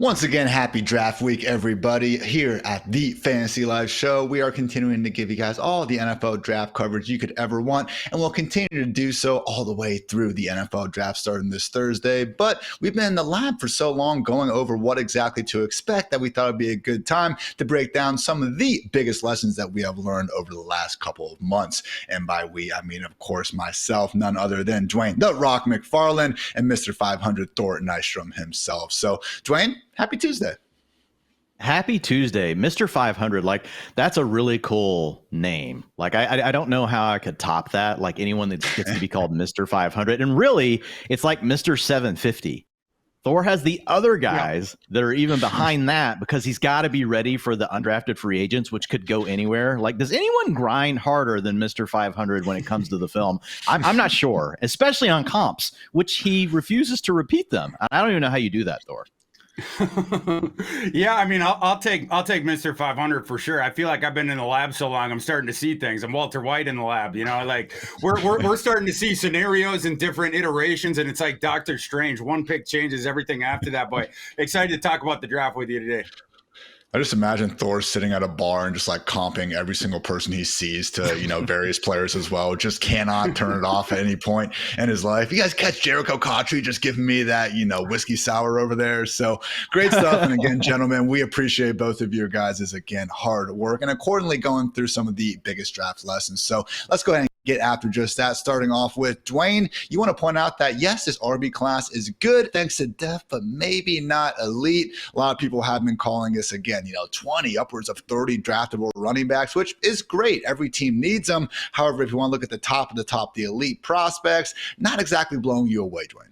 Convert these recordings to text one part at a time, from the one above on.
Once again, happy draft week, everybody. Here at the Fantasy Live Show, we are continuing to give you guys all the NFL draft coverage you could ever want, and we'll continue to do so all the way through the NFL draft starting this Thursday. But we've been in the lab for so long going over what exactly to expect that we thought it'd be a good time to break down some of the biggest lessons that we have learned over the last couple of months. And by we, I mean, of course, myself, none other than Dwain, the Rock McFarland, and Mr. 500 Thor Nystrom himself. So, Dwain, happy Tuesday. Happy Tuesday, Mr. 500. Like, that's a really cool name. Like, I don't know how I could top that. Like, anyone that gets to be called Mr. 500. And really, it's like Mr. 750. Thor has the other guys that are even behind that because he's got to be ready for the undrafted free agents, which could go anywhere. Like, does anyone grind harder than Mr. 500 when it comes to the film? I'm not sure, especially on comps, which he refuses to repeat them. I don't even know how you do that, Thor. Yeah, I mean, I'll take Mr. 500 for sure. I feel like I've been in the lab so long, I'm starting to see things. I'm Walter White in the lab, you know, like we're starting to see scenarios and different iterations, and it's like Doctor Strange. One pick changes everything after that. But excited to talk about the draft with you today. I just imagine Thor sitting at a bar and just like comping every single person he sees to, you know, various players as well. Just cannot turn it off at any point in his life. You guys catch Jericho Cottrey just giving me that, you know, whiskey sour over there. So great stuff. And again, gentlemen, we appreciate both of your guys' again hard work and accordingly going through some of the biggest draft lessons. So let's go ahead and get after just that, starting off with Dwain. You want to point out that yes, this RB class is good thanks to depth, but maybe not elite. A lot of people have been calling this again, you know, 20, upwards of 30 draftable running backs, which is great. Every team needs them. However, if you want to look at the top of the top, the elite prospects, not exactly blowing you away, Dwain.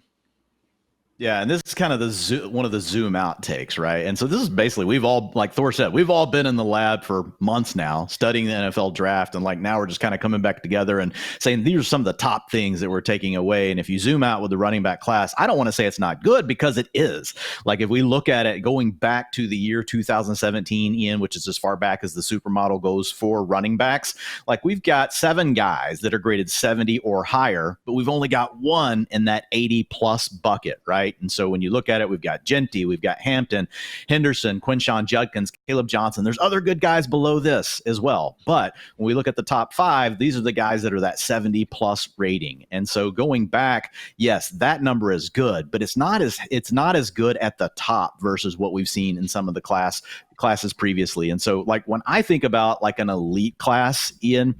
Yeah, and this is kind of one of the zoom out takes, right? And so this is basically, we've all, like Thor said, we've all been in the lab for months now studying the NFL draft, and like now we're just kind of coming back together and saying these are some of the top things that we're taking away. And if you zoom out with the running back class, I don't want to say it's not good because it is. Like if we look at it going back to the year 2017, Ian, which is as far back as the supermodel goes for running backs, like we've got 7 guys that are graded 70 or higher, but we've only got one in that 80 plus bucket, right? And so when you look at it, we've got Genty, we've got Hampton, Henderson, Quinshon Judkins, Kaleb Johnson. There's other good guys below this as well. But when we look at the top 5, these are the guys that are that 70 plus rating. And so going back, yes, that number is good, but it's not as good at the top versus what we've seen in some of the classes previously. And so like when I think about like an elite class, Ian,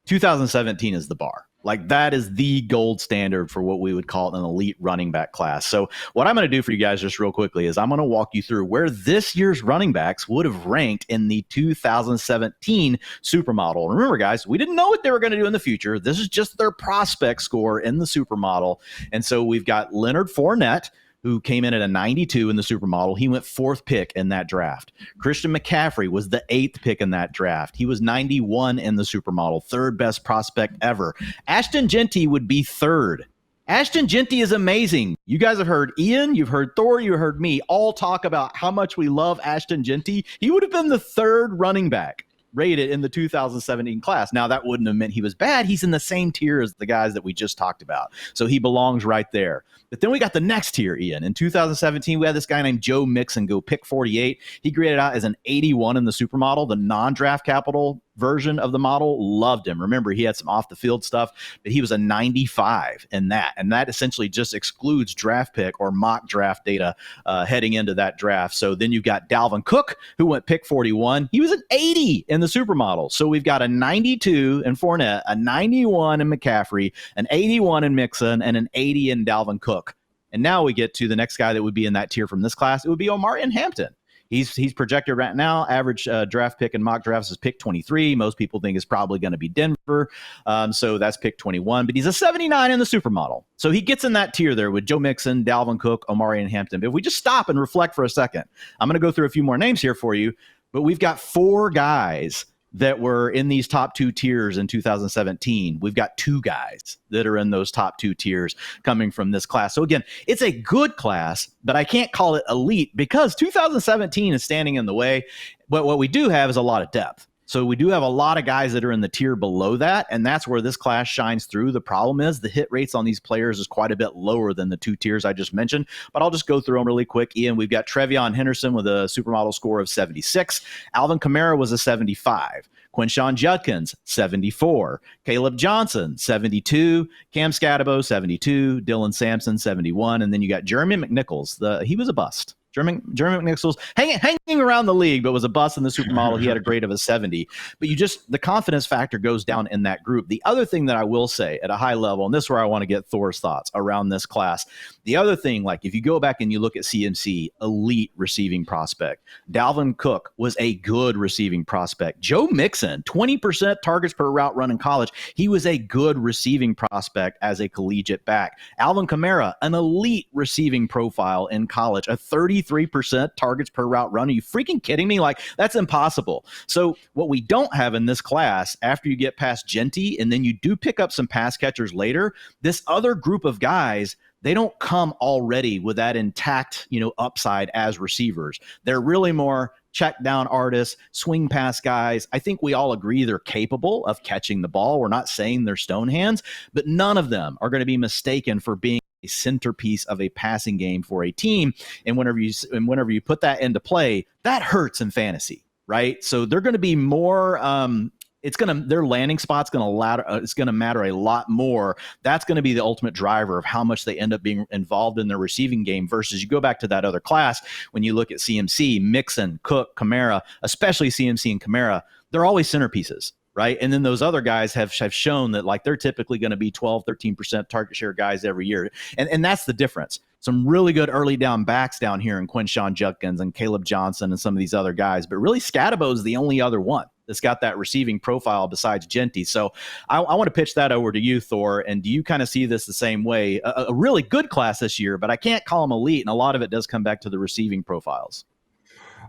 2017 is the bar. Like that is the gold standard for what we would call an elite running back class. So what I'm going to do for you guys just real quickly is I'm going to walk you through where this year's running backs would have ranked in the 2017 supermodel. Remember, guys, we didn't know what they were going to do in the future. This is just their prospect score in the supermodel. And so we've got Leonard Fournette, who came in at a 92 in the supermodel. He went 4th pick in that draft. Christian McCaffrey was the 8th pick in that draft. He was 91 in the supermodel, 3rd best prospect ever. Ashton Genty would be 3rd. Ashton Genty is amazing. You guys have heard Ian, you've heard Thor, you heard me all talk about how much we love Ashton Genty. He would have been the 3rd running back rated in the 2017 class. Now, that wouldn't have meant he was bad. He's in the same tier as the guys that we just talked about. So he belongs right there. But then we got the next tier, Ian. In 2017, we had this guy named Joe Mixon go pick 48. He graded out as an 81 in the supermodel, the non-draft capital version of the model. Loved him. Remember, he had some off the field stuff, but he was a 95 in that. And that essentially just excludes draft pick or mock draft data heading into that draft. So then you've got Dalvin Cook, who went pick 41. He was an 80 in the supermodel. So we've got a 92 in Fournette, a 91 in McCaffrey, an 81 in Mixon, and an 80 in Dalvin Cook. And now we get to the next guy that would be in that tier from this class. It would be Omarion Hampton. He's projected right now. Average draft pick in mock drafts is pick 23. Most people think is probably going to be Denver. So that's pick 21. But he's a 79 in the supermodel. So he gets in that tier there with Joe Mixon, Dalvin Cook, Omarion Hampton. But if we just stop and reflect for a second, I'm going to go through a few more names here for you. But we've got 4 guys that were in these top 2 tiers in 2017. We've got 2 guys that are in those top 2 tiers coming from this class. So again, it's a good class, but I can't call it elite because 2017 is standing in the way. But what we do have is a lot of depth. So we do have a lot of guys that are in the tier below that, and that's where this class shines through. The problem is the hit rates on these players is quite a bit lower than the two tiers I just mentioned, but I'll just go through them really quick. Ian, we've got Trevion Henderson with a supermodel score of 76. Alvin Kamara was a 75. Quinshon Judkins, 74. Kaleb Johnson, 72. Cam Scatabo, 72. Dylan Sampson, 71. And then you got Jeremy McNichols. He was a bust. Jeremy McNichols hanging around the league, but was a bust in the supermodel. He had a grade of a 70. But the confidence factor goes down in that group. The other thing that I will say at a high level, and this is where I want to get Thor's thoughts around this class. The other thing, like if you go back and you look at CMC, elite receiving prospect. Dalvin Cook was a good receiving prospect. Joe Mixon, 20% targets per route run in college. He was a good receiving prospect as a collegiate back. Alvin Kamara, an elite receiving profile in college, a 33% targets per route run. Are you freaking kidding me? Like, that's impossible. So what we don't have in this class, after you get past Genty and then you do pick up some pass catchers later, this other group of guys, they don't come already with that intact, upside as receivers. They're really more check down artists, swing pass guys. I think we all agree they're capable of catching the ball. We're not saying they're stone hands, but none of them are going to be mistaken for being a centerpiece of a passing game for a team. And whenever you put that into play, that hurts in fantasy, right? So they're going to be more their landing spot's it's going to matter a lot more. That's going to be the ultimate driver of how much they end up being involved in their receiving game versus you go back to that other class. When you look at CMC, Mixon, Cook, Kamara, especially CMC and Kamara, they're always centerpieces. Right. And then those other guys have shown that like they're typically going to be 12, 13% target share guys every year. And that's the difference. Some really good early down backs down here in Quinshon Judkins and Kaleb Johnson and some of these other guys. But really, Scatabo is the only other one that's got that receiving profile besides Genty. So I want to pitch that over to you, Thor. And do you kind of see this the same way? A really good class this year, but I can't call them elite. And a lot of it does come back to the receiving profiles.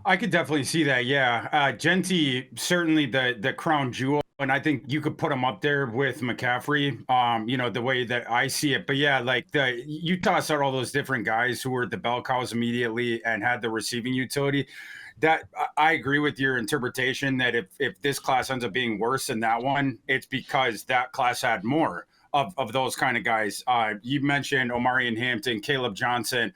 I could definitely see that. Yeah. Genty, certainly the crown jewel. And I think you could put him up there with McCaffrey, the way that I see it. But yeah, like you toss out all those different guys who were the bell cows immediately and had the receiving utility. That I agree with your interpretation that if this class ends up being worse than that one, it's because that class had more of those kind of guys. You mentioned Omarion Hampton, Kaleb Johnson.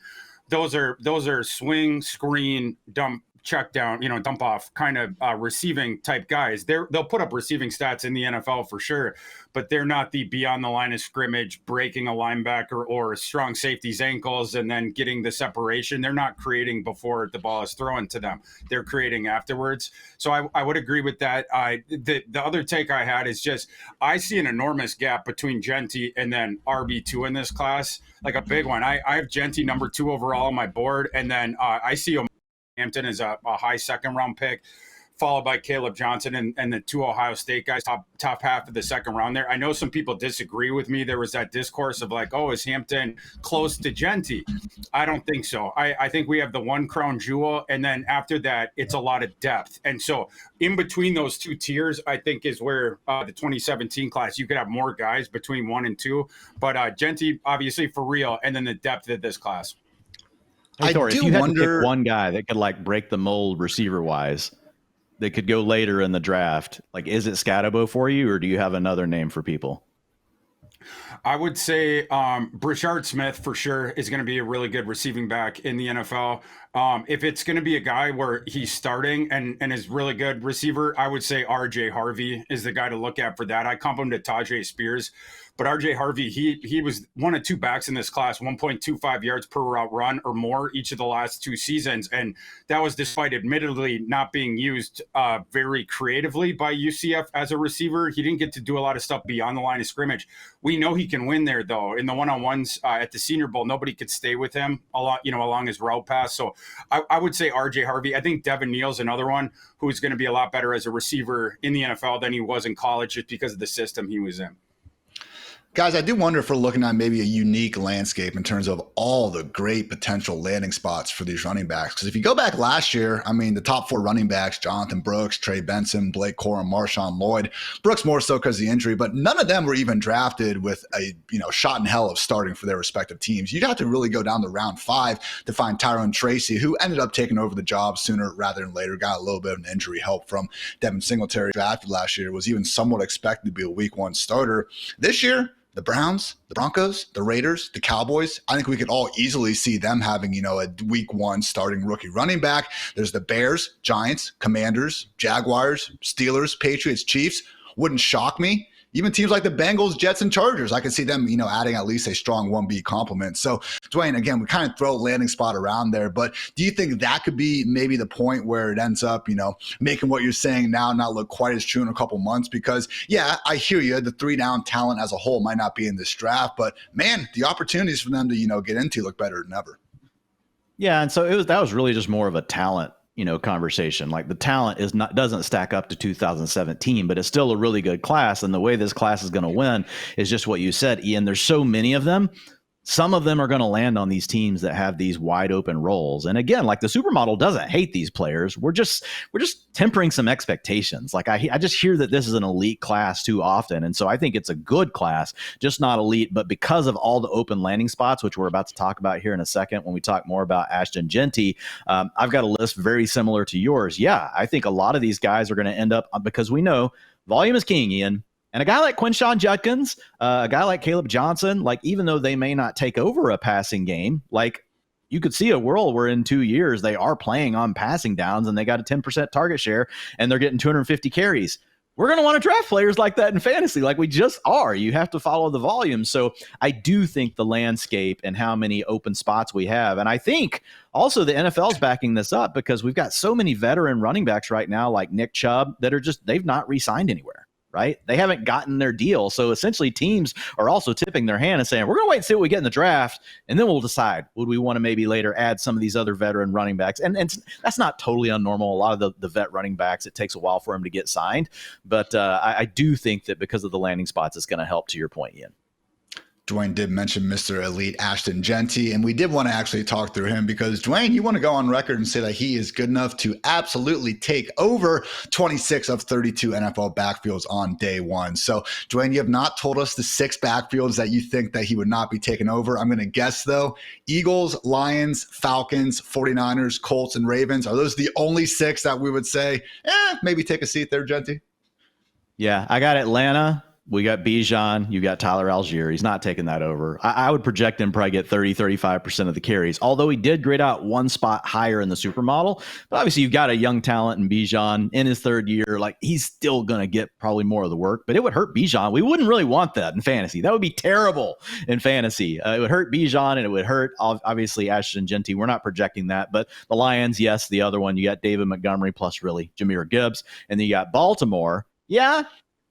Those are swing, screen, dump, check down, dump off kind of receiving type guys. They'll put up receiving stats in the NFL for sure, but they're not the beyond the line of scrimmage, breaking a linebacker or strong safety's ankles and then getting the separation. They're not creating before the ball is thrown to them. They're creating afterwards. So I would agree with that. The other take I had is just I see an enormous gap between Genty and then RB2 in this class, like a big one. I have Genty number 2 overall on my board, and then I see Hampton is a high second round pick, followed by Kaleb Johnson and the 2 Ohio State guys, top half of the second round there. I know some people disagree with me. There was that discourse of like, oh, is Hampton close to Genty? I don't think so. I think we have the one crown jewel, and then after that, it's a lot of depth. And so in between those two tiers, I think is where the 2017 class, you could have more guys between 1 and 2. But Genty, obviously, for real, and then the depth of this class. Hey, Thor, if you had to pick one guy that could like break the mold receiver wise, that could go later in the draft, like is it Scatabo for you, or do you have another name for people? I would say Brashard Smith for sure is going to be a really good receiving back in the NFL. If it's going to be a guy where he's starting and is really good receiver, I would say RJ Harvey is the guy to look at for that. I comp him to Tajay Spears. But RJ Harvey, he was 1 of 2 backs in this class, 1.25 yards per route run or more each of the last 2 seasons. And that was despite admittedly not being used very creatively by UCF as a receiver. He didn't get to do a lot of stuff beyond the line of scrimmage. We know he can win there, though. In the one-on-ones at the Senior Bowl, nobody could stay with him along his route pass. So I would say RJ Harvey. I think Devin Neal's another one who's going to be a lot better as a receiver in the NFL than he was in college just because of the system he was in. Guys, I do wonder if we're looking at maybe a unique landscape in terms of all the great potential landing spots for these running backs. Because if you go back last year, I mean, the top 4 running backs, Jonathan Brooks, Trey Benson, Blake Corum, Marshawn Lloyd, Brooks more so because of the injury, but none of them were even drafted with a shot in hell of starting for their respective teams. You'd have to really go down to round 5 to find Tyrone Tracy, who ended up taking over the job sooner rather than later, got a little bit of an injury help from Devin Singletary, drafted last year, was even somewhat expected to be a week 1 starter. This year, the Browns, the Broncos, the Raiders, the Cowboys, I think we could all easily see them having, a week 1 starting rookie running back. There's the Bears, Giants, Commanders, Jaguars, Steelers, Patriots, Chiefs. Wouldn't shock me. Even teams like the Bengals, Jets, and Chargers, I can see them, adding at least a strong 1B complement. So, Dwain, again, we kind of throw a landing spot around there, but do you think that could be maybe the point where it ends up, making what you're saying now not look quite as true in a couple months? Because, yeah, I hear you. The 3-down talent as a whole might not be in this draft, but, man, the opportunities for them to, get into look better than ever. Yeah, and so that was really just more of a talent conversation. Like the talent doesn't stack up to 2017, but it's still a really good class. And the way this class is going to win is just what you said, Ian. There's so many of them. Some of them are going to land on these teams that have these wide open roles. And again, like the supermodel doesn't hate these players. We're just tempering some expectations. Like I just hear that this is an elite class too often. And so I think it's a good class, just not elite. But because of all the open landing spots, which we're about to talk about here in a second, when we talk more about Ashton Genty, I've got a list very similar to yours. Yeah, I think a lot of these guys are going to end up, because we know volume is king, Ian. And a guy like Quinshon Judkins, a guy like Kaleb Johnson, like even though they may not take over a passing game, like you could see a world where in 2 years they are playing on passing downs and they got a 10% target share and they're getting 250 carries. We're going to want to draft players like that in fantasy, like we just are. You have to follow the volume. So I do think the landscape and how many open spots we have. And I think also the NFL's backing this up because we've got so many veteran running backs right now, like Nick Chubb, that are they've not re-signed anywhere. Right? They haven't gotten their deal. So essentially teams are also tipping their hand and saying, we're going to wait and see what we get in the draft. And then we'll decide, would we want to maybe later add some of these other veteran running backs? And that's not totally unnormal. A lot of the vet running backs, it takes a while for them to get signed. But I do think that because of the landing spots, it's going to help, to your point, Ian. Dwain did mention Mr. Elite Ashton Genty, and we did want to actually talk through him because, Dwain, you want to go on record and say that he is good enough to absolutely take over 26 of 32 NFL backfields on day 1. So, Dwain, you have not told us the 6 backfields that you think that he would not be taken over. I'm going to guess, though, Eagles, Lions, Falcons, 49ers, Colts, and Ravens. Are those the only 6 that we would say, maybe take a seat there, Genty? Yeah, I got Atlanta. We got Bijan. You got Tyler Algier. He's not taking that over. I would project him probably get 35% of the carries, although he did grade out 1 spot higher in the supermodel. But obviously, you've got a young talent in Bijan in his 3rd year. Like, he's still going to get probably more of the work, but it would hurt Bijan. We wouldn't really want that in fantasy. That would be terrible in fantasy. It would hurt Bijan, and it would hurt, obviously, Ashton Genty. We're not projecting that. But the Lions, yes, the other one, you got David Montgomery plus really Jahmyr Gibbs. And then you got Baltimore. Yeah,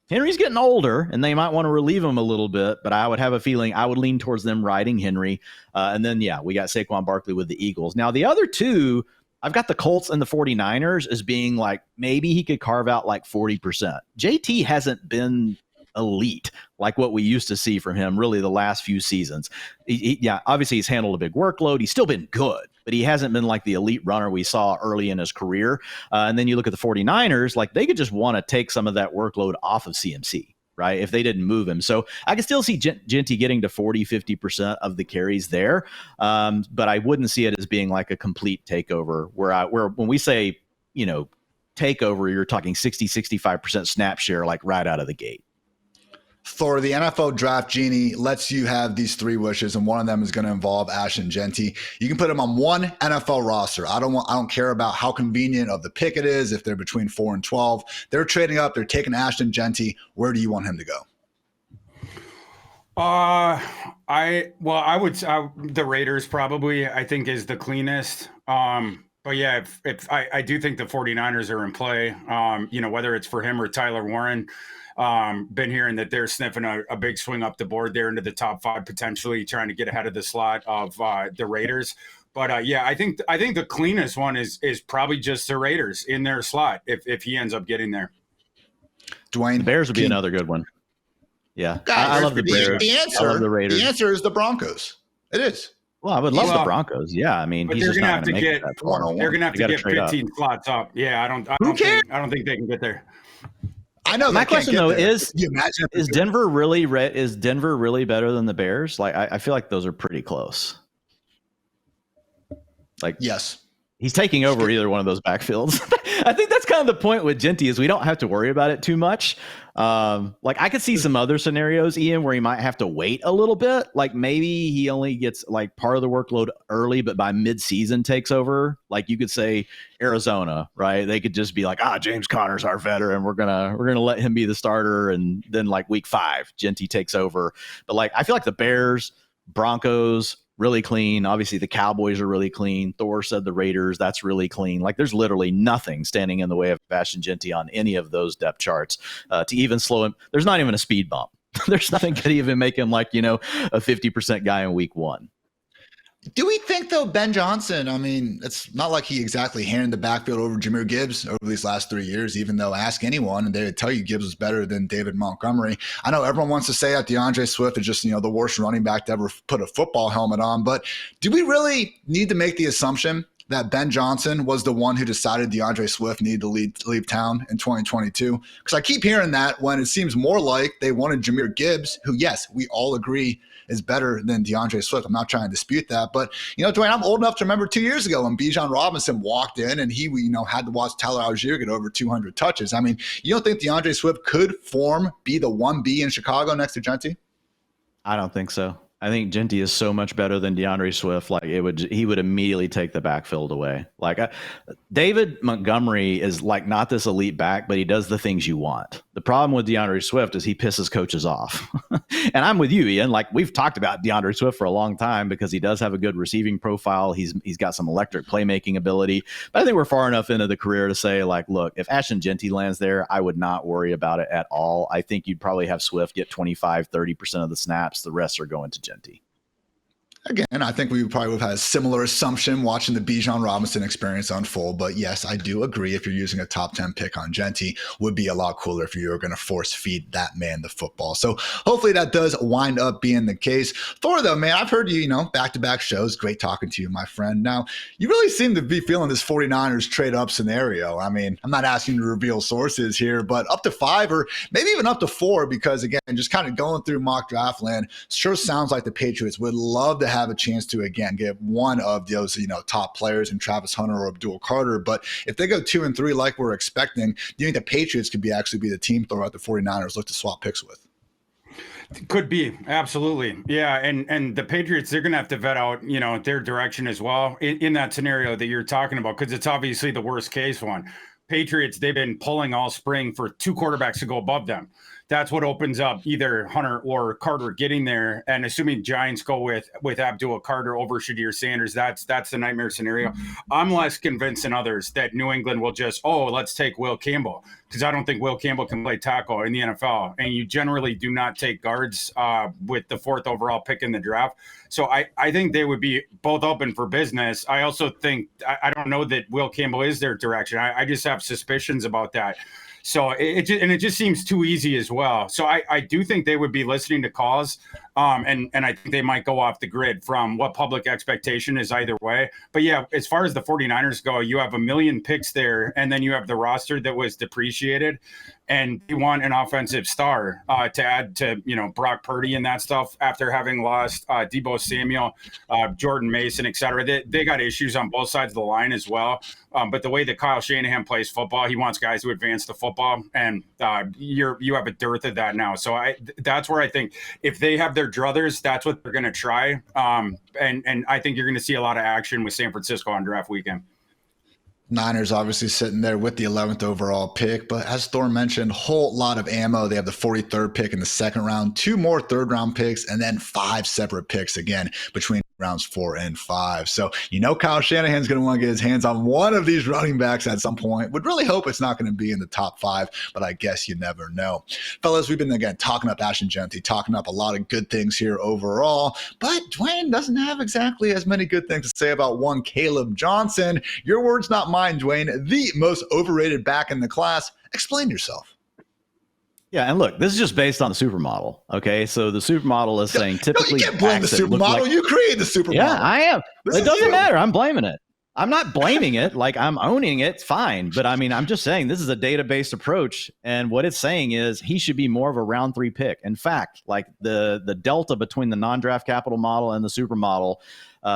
Henry's getting older, and they might want to relieve him a little bit, but I would have a feeling I would lean towards them riding Henry. And then, yeah, we got Saquon Barkley with the Eagles. Now, the other 2, I've got the Colts and the 49ers as being like maybe he could carve out like 40%. JT hasn't been elite like what we used to see from him really the last few seasons. Yeah, obviously he's handled a big workload. He's still been good, but he hasn't been like the elite runner we saw early in his career. And then you look at the 49ers, like they could just want to take some of that workload off of CMC, right? If they didn't move him. So I can still see Genty getting to 40-50% of the carries there. But I wouldn't see it as being like a complete takeover where when we say, takeover, you're talking 60-65% snap share, like right out of the gate. Thor, the NFL draft genie lets you have these 3 wishes, and one of them is going to involve Ashton Genty. You can put him on one NFL roster. I don't care about how convenient of the pick it is. If they're between 4 and 12, they're trading up. They're taking Ashton Genty. Where do you want him to go? I would the Raiders probably I think is the cleanest. But yeah, if I do think the 49ers are in play, whether it's for him or Tyler Warren. Been hearing that they're sniffing a big swing up the board there into the top 5, potentially trying to get ahead of the slot of the Raiders. But I think the cleanest one is probably just the Raiders in their slot if he ends up getting there. Dwain, the Bears would be another good one. Yeah, I Guys, love the Bears. I love the Raiders. The answer is the Broncos. It is. Well, I would love the Broncos. Yeah, I mean, but he's they're just gonna not have to going to make get it that far. they're gonna have to get 15 up. slots up. Yeah, I don't think they can get there. I know. My question though is Denver really better than the Bears? Like, I feel like those are pretty close. Like, yes, he's taking over either one of those backfields. I think that's kind of the point with Genty is we don't have to worry about it too much. Like I could see some other scenarios, Ian, where he might have to wait a little bit. Like maybe he only gets like part of the workload early, but by mid-season takes over. Like you could say Arizona, right? They could just be like, James Conner's our veteran. We're gonna let him be the starter, and then like week 5, Genty takes over. But like I feel like the Bears, Broncos, really clean. Obviously, the Cowboys are really clean. Thor said the Raiders, that's really clean. Like, there's literally nothing standing in the way of Bastion Genty on any of those depth charts to even slow him. There's not even a speed bump. There's nothing could even make him like, a 50% guy in week 1. Do we think, though, Ben Johnson, I mean, it's not like he exactly handed the backfield over Jahmyr Gibbs over these last 3 years, even though ask anyone and they would tell you Gibbs was better than David Montgomery. I know everyone wants to say that DeAndre Swift is just, the worst running back to ever put a football helmet on. But do we really need to make the assumption that Ben Johnson was the one who decided DeAndre Swift needed to leave town in 2022? Because I keep hearing that when it seems more like they wanted Jahmyr Gibbs, who, yes, we all agree is better than DeAndre Swift. I'm not trying to dispute that. But, Dwayne, I'm old enough to remember 2 years ago when Bijan Robinson walked in and he, had to watch Tyler Algier get over 200 touches. I mean, you don't think DeAndre Swift could be the 1B in Chicago next to Genty? I don't think so. I think Genty is so much better than DeAndre Swift. Like he would immediately take the backfield away. Like David Montgomery is like not this elite back, but he does the things you want. The problem with DeAndre Swift is he pisses coaches off. And I'm with you, Ian. Like we've talked about DeAndre Swift for a long time because he does have a good receiving profile. He's got some electric playmaking ability. But I think we're far enough into the career to say, like, look, if Ashton Genty lands there, I would not worry about it at all. I think you'd probably have Swift get 25, 30% of the snaps. The rest are going to Genty. Again, I think we probably would have had a similar assumption watching the Bijan Robinson experience unfold. But yes, I do agree if you're using a top 10 pick on Genty, would be a lot cooler if you were going to force feed that man the football. So hopefully that does wind up being the case. Thor, though, man, I've heard you, back-to-back shows. Great talking to you, my friend. Now, you really seem to be feeling this 49ers trade-up scenario. I mean, I'm not asking you to reveal sources here, but up to 5 or maybe even up to 4, because, again, just kind of going through mock draft land, sure sounds like the Patriots would love to have a chance to, again, get one of those, top players in Travis Hunter or Abdul Carter. But if they go 2 and 3 like we're expecting, do you think the Patriots could actually be the team Thor at the 49ers look to swap picks with? Could be. Absolutely. Yeah. And the Patriots, they're going to have to vet out, their direction as well in that scenario that you're talking about, because it's obviously the worst case one. Patriots, they've been pulling all spring for 2 quarterbacks to go above them. That's what opens up either Hunter or Carter getting there. And assuming Giants go with Abdul Carter over Shadir Sanders, that's the nightmare scenario. I'm less convinced than others that New England will just, let's take Will Campbell, because I don't think Will Campbell can play tackle in the NFL. And you generally do not take guards with the 4th overall pick in the draft. So I think they would be both open for business. I also think, I don't know that Will Campbell is their direction. I just have suspicions about that. So it just seems too easy as well. So I do think they would be listening to calls, and I think they might go off the grid from what public expectation is either way. But yeah, as far as the 49ers go, you have a million picks there, and then you have the roster that was depreciated, and you want an offensive star to add to, Brock Purdy and that stuff after having lost Deebo Samuel, Jordan Mason, et cetera. They got issues on both sides of the line as well. But the way that Kyle Shanahan plays football, he wants guys who advance the football, and you have a dearth of that now. So that's where I think if they have their druthers, that's what they're going to try. And I think you're going to see a lot of action with San Francisco on draft weekend. Niners obviously sitting there with the 11th overall pick, but as Thor mentioned, whole lot of ammo. They have the 43rd pick in the 2nd round, 2 more 3rd round picks, and then 5 separate picks again between rounds 4 and 5. So, Kyle Shanahan's going to want to get his hands on one of these running backs at some point. Would really hope it's not going to be in the top 5, but I guess you never know. Fellas, we've been, again, talking up Ashton Genty, talking up a lot of good things here overall, but Dwayne doesn't have exactly as many good things to say about one Kaleb Johnson. Your words, not mine, Dwayne. The most overrated back in the class. Explain yourself. Yeah, and look, this is just based on the supermodel. Okay, so the supermodel is saying typically you can't blame the supermodel. You created the supermodel. Yeah, I am. It doesn't matter. I'm blaming it. I'm not blaming it. Like, I'm owning it. Fine. But I mean, I'm just saying this is a data-based approach. And what it's saying is he should be more of a round 3 pick. In fact, like the delta between the non-draft capital model and the supermodel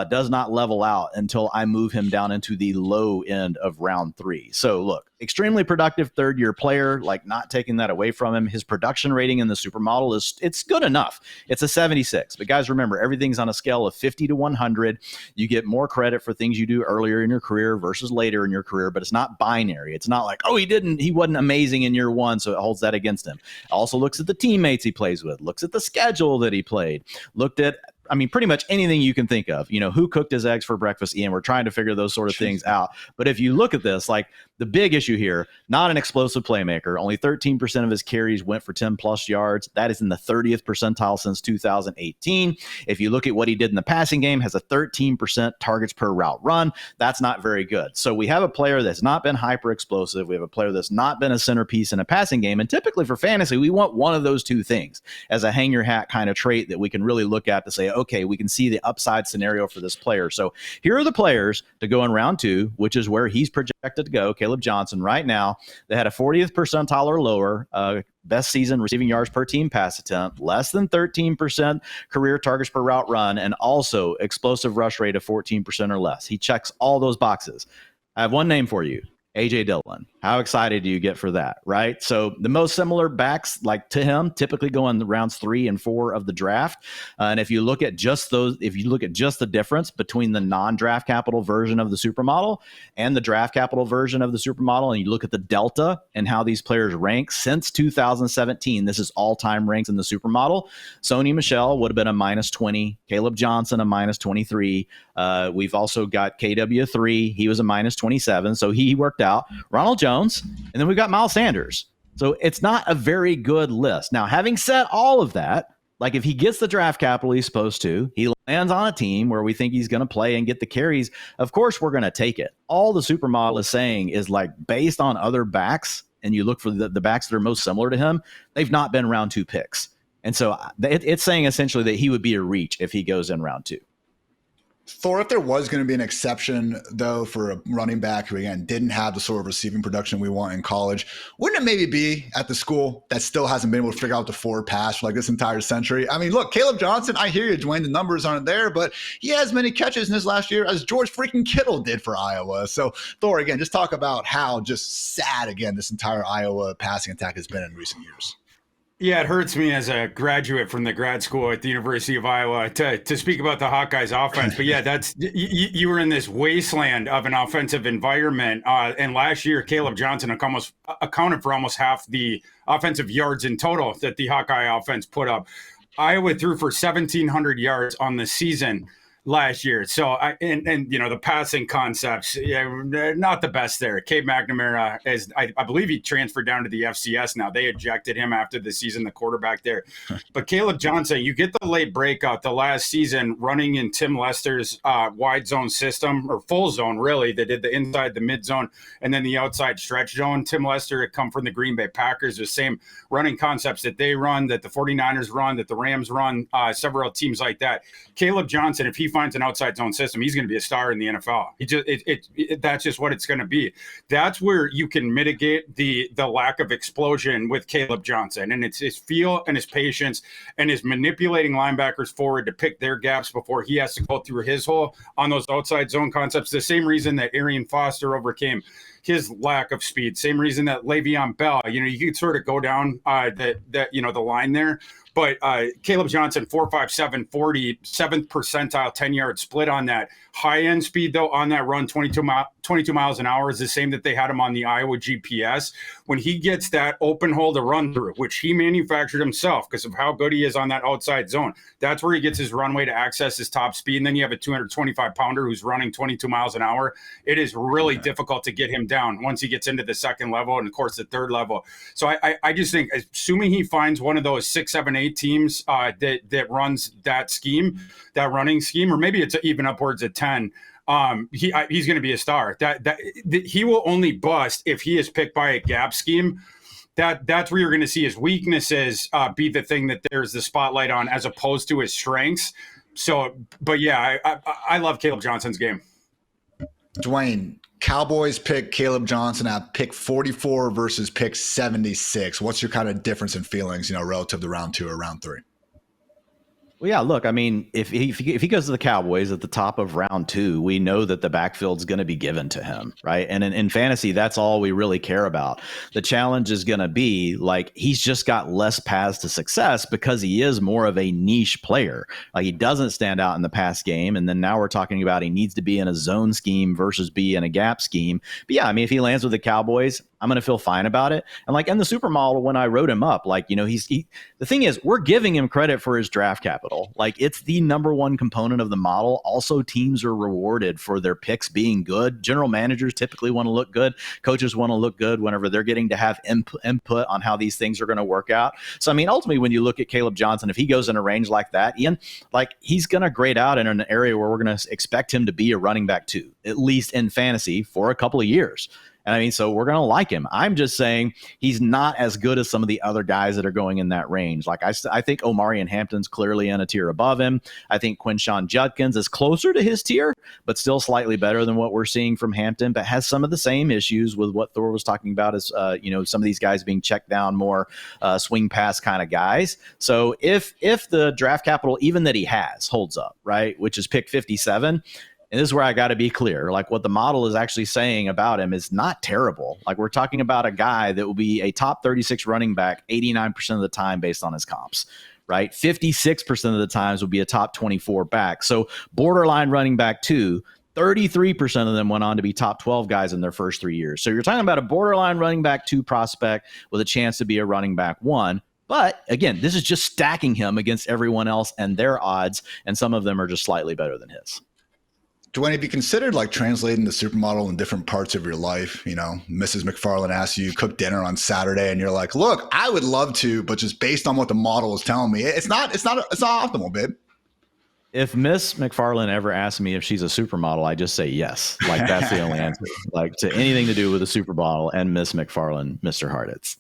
does not level out until I move him down into the low end of round 3. So look, extremely productive third-year player, like not taking that away from him. His production rating in the supermodel it's good enough. It's a 76. But guys, remember, everything's on a scale of 50 to 100. You get more credit for things you do earlier in your career versus later in your career, but it's not binary. It's not like, oh, he wasn't amazing in year 1, so it holds that against him. It also looks at the teammates he plays with, looks at the schedule that he played, looked at, I mean, pretty much anything you can think of. Who cooked his eggs for breakfast, Ian? We're trying to figure those sort of things out. But if you look at this, like the big issue here, not an explosive playmaker. Only 13% of his carries went for 10-plus yards. That is in the 30th percentile since 2018. If you look at what he did in the passing game, has a 13% targets per route run. That's not very good. So we have a player that's not been hyper explosive. We have a player that's not been a centerpiece in a passing game. And typically for fantasy, we want one of those two things as a hang your hat kind of trait that we can really look at to say, okay, we can see the upside scenario for this player. So here are the players to go in round 2, which is where he's projected to go. Kaleb Johnson right now, they had a 40th percentile or lower, best season receiving yards per team pass attempt, less than 13% career targets per route run, and also explosive rush rate of 14% or less. He checks all those boxes. I have one name for you, A.J. Dillon. How excited do you get for that, right? So the most similar backs like to him typically go in the rounds 3 and 4 of the draft. And if you look at just the difference between the non-draft capital version of the supermodel and the draft capital version of the supermodel, and you look at the delta and how these players rank since 2017, this is all-time ranks in the supermodel. Sony Michel would have been a -20, Kaleb Johnson a -23. We've also got KW3. He was a -27, so he worked out. Ronald Jones, and then we've got Miles Sanders. So it's not a very good list. Now, having said all of that, like if he gets the draft capital he's supposed to, he lands on a team where we think he's going to play and get the carries, of course we're going to take it. All the supermodel is saying is like based on other backs, and you look for the backs that are most similar to him, they've not been round 2 picks. And so it's saying essentially that he would be a reach if he goes in round 2. Thor, if there was going to be an exception, though, for a running back who, again, didn't have the sort of receiving production we want in college, wouldn't it maybe be at the school that still hasn't been able to figure out the forward pass for like this entire century? I mean, look, Kaleb Johnson, I hear you, Dwain, the numbers aren't there, but he has many catches in his last year as George freaking Kittle did for Iowa. So, Thor, again, just talk about how just sad, again, this entire Iowa passing attack has been in recent years. Yeah, it hurts me as a graduate from the grad school at the University of Iowa to speak about the Hawkeyes offense. But yeah, that's you were in this wasteland of an offensive environment. And last year, Kaleb Johnson accounted for almost half the offensive yards in total that the Hawkeye offense put up. Iowa threw for 1,700 yards on the season last year. So the passing concepts, not the best there. Cade McNamara I believe he transferred down to the FCS now. They ejected him after the season, the quarterback there. But Kaleb Johnson, you get the late breakout the last season running in Tim Lester's wide zone system, or full zone really. They did the inside, the mid zone, and then the outside stretch zone. Tim Lester had come from the Green Bay Packers, the same running concepts that they run, that the 49ers run, that the Rams run, several teams like that. Kaleb Johnson, if he finds an outside zone system, he's going to be a star in the NFL. That's just what it's going to be. That's where you can mitigate the lack of explosion with Kaleb Johnson, and it's his feel and his patience and his manipulating linebackers forward to pick their gaps before he has to go through his hole on those outside zone concepts. The same reason that Arian Foster overcame his lack of speed. Same reason that Le'Veon Bell. You could sort of go down the line there. But Kaleb Johnson, 4.57 40, 7th percentile, 10-yard split on that. High-end speed, though, on that run, 22 miles an hour is the same that they had him on the Iowa GPS. When he gets that open hole to run through, which he manufactured himself because of how good he is on that outside zone, that's where he gets his runway to access his top speed. And then you have a 225-pounder who's running 22 miles an hour. It is really difficult to get him down once he gets into the second level and, of course, the third level. So I just think, assuming he finds one of those 6, 7, 8 teams that runs that scheme, that running scheme, or maybe it's even upwards of 10, he's going to be a star. That he will only bust if he is picked by a gap scheme that's where you're going to see his weaknesses be the thing that there's the spotlight on, as opposed to his strengths. So, but yeah, I love Kaleb Johnson's game. Dwain, Cowboys pick Kaleb Johnson at pick 44 versus pick 76. What's your kind of difference in feelings, relative to round 2 or round 3? Well, yeah, look, I mean, if he goes to the Cowboys at the top of round 2, we know that the backfield's going to be given to him, right? And in fantasy, that's all we really care about. The challenge is going to be, like, he's just got less paths to success because he is more of a niche player. Like, he doesn't stand out in the pass game, and then now we're talking about he needs to be in a zone scheme versus be in a gap scheme. But yeah, I mean, if he lands with the Cowboys, I'm going to feel fine about it. And like in the supermodel, when I wrote him up, like, the thing is, we're giving him credit for his draft capital. Like, it's the number one component of the model. Also, teams are rewarded for their picks being good. General managers typically want to look good. Coaches want to look good whenever they're getting to have input on how these things are going to work out. So, I mean, ultimately, when you look at Kaleb Johnson, if he goes in a range like that, Ian, like, he's going to grade out in an area where we're going to expect him to be a running back 2, at least in fantasy, for a couple of years. And I mean, so we're going to like him. I'm just saying he's not as good as some of the other guys that are going in that range. Like, I think Omarion Hampton's clearly in a tier above him. I think Quinshon Judkins is closer to his tier, but still slightly better than what we're seeing from Hampton, but has some of the same issues with what Thor was talking about, as some of these guys being checked down more, swing pass kind of guys. So if the draft capital, even that he has, holds up, right, which is pick 57, and this is where I got to be clear. Like, what the model is actually saying about him is not terrible. Like, we're talking about a guy that will be a top 36 running back 89% of the time based on his comps, right? 56% of the times will be a top 24 back. So borderline running back 2, 33% of them went on to be top 12 guys in their first 3 years. So you're talking about a borderline running back 2 prospect with a chance to be a running back 1. But again, this is just stacking him against everyone else and their odds, and some of them are just slightly better than his. Dwain, have you considered like translating the supermodel in different parts of your life? Mrs. McFarland asks you cook dinner on Saturday, and you're like, "Look, I would love to, but just based on what the model is telling me, it's not optimal, babe." If Miss McFarland ever asks me if she's a supermodel, I just say yes. Like, that's the only answer. Like, to anything to do with a supermodel and Miss McFarland, Mr. Hartitz.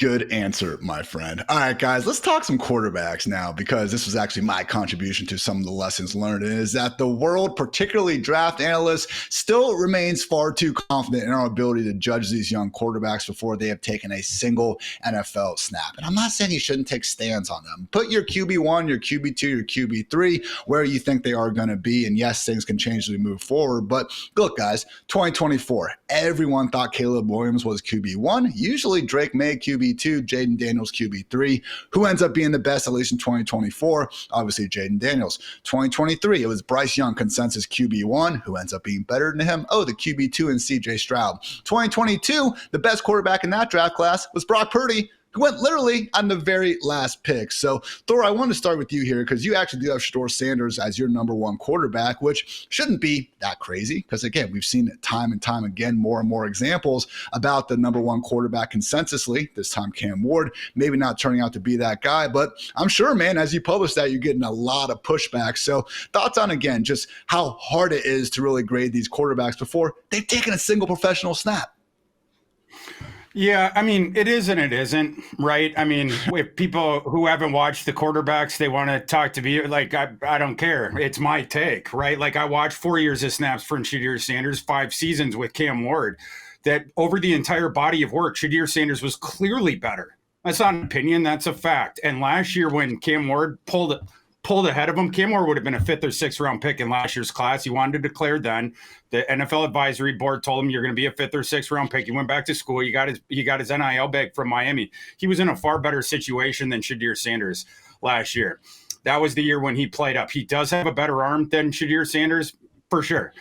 Good answer, my friend. All right, guys, let's talk some quarterbacks now, because this was actually my contribution to some of the lessons learned, and is that the world, particularly draft analysts, still remains far too confident in our ability to judge these young quarterbacks before they have taken a single NFL snap. And I'm not saying you shouldn't take stands on them. Put your QB1, your QB2, your QB3 where you think they are going to be, and yes, things can change as we move forward. But look, guys, 2024, everyone thought Caleb Williams was QB1. Usually Drake May QB2, Jaden Daniels QB3. Who ends up being the best, at least in 2024? Obviously Jaden Daniels. 2023, it was Bryce Young consensus QB1. Who ends up being better than him? Oh, the QB2 and CJ Stroud. 2022, the best quarterback in that draft class was Brock Purdy, who went literally on the very last pick. So, Thor, I want to start with you here, because you actually do have Shedeur Sanders as your number 1 quarterback, which shouldn't be that crazy, because, again, we've seen it time and time again, more and more examples about the number 1 quarterback consensusly, this time Cam Ward, maybe not turning out to be that guy. But I'm sure, man, as you publish that, you're getting a lot of pushback. So thoughts on, again, just how hard it is to really grade these quarterbacks before they've taken a single professional snap? Yeah, I mean, it is and it isn't, right? I mean, if people who haven't watched the quarterbacks, they want to talk to me, like, I don't care. It's my take, right? Like, I watched 4 years of snaps from Shedeur Sanders, 5 seasons with Cam Ward, that over the entire body of work, Shedeur Sanders was clearly better. That's not an opinion, that's a fact. And last year when Cam Ward pulled ahead of him, Cam Ward would have been a 5th or 6th round pick in last year's class. He wanted to declare then. The NFL advisory board told him you're going to be a 5th or 6th round pick. He went back to school. He got his NIL bag from Miami. He was in a far better situation than Shedeur Sanders last year. That was the year when he played up. He does have a better arm than Shedeur Sanders, for sure.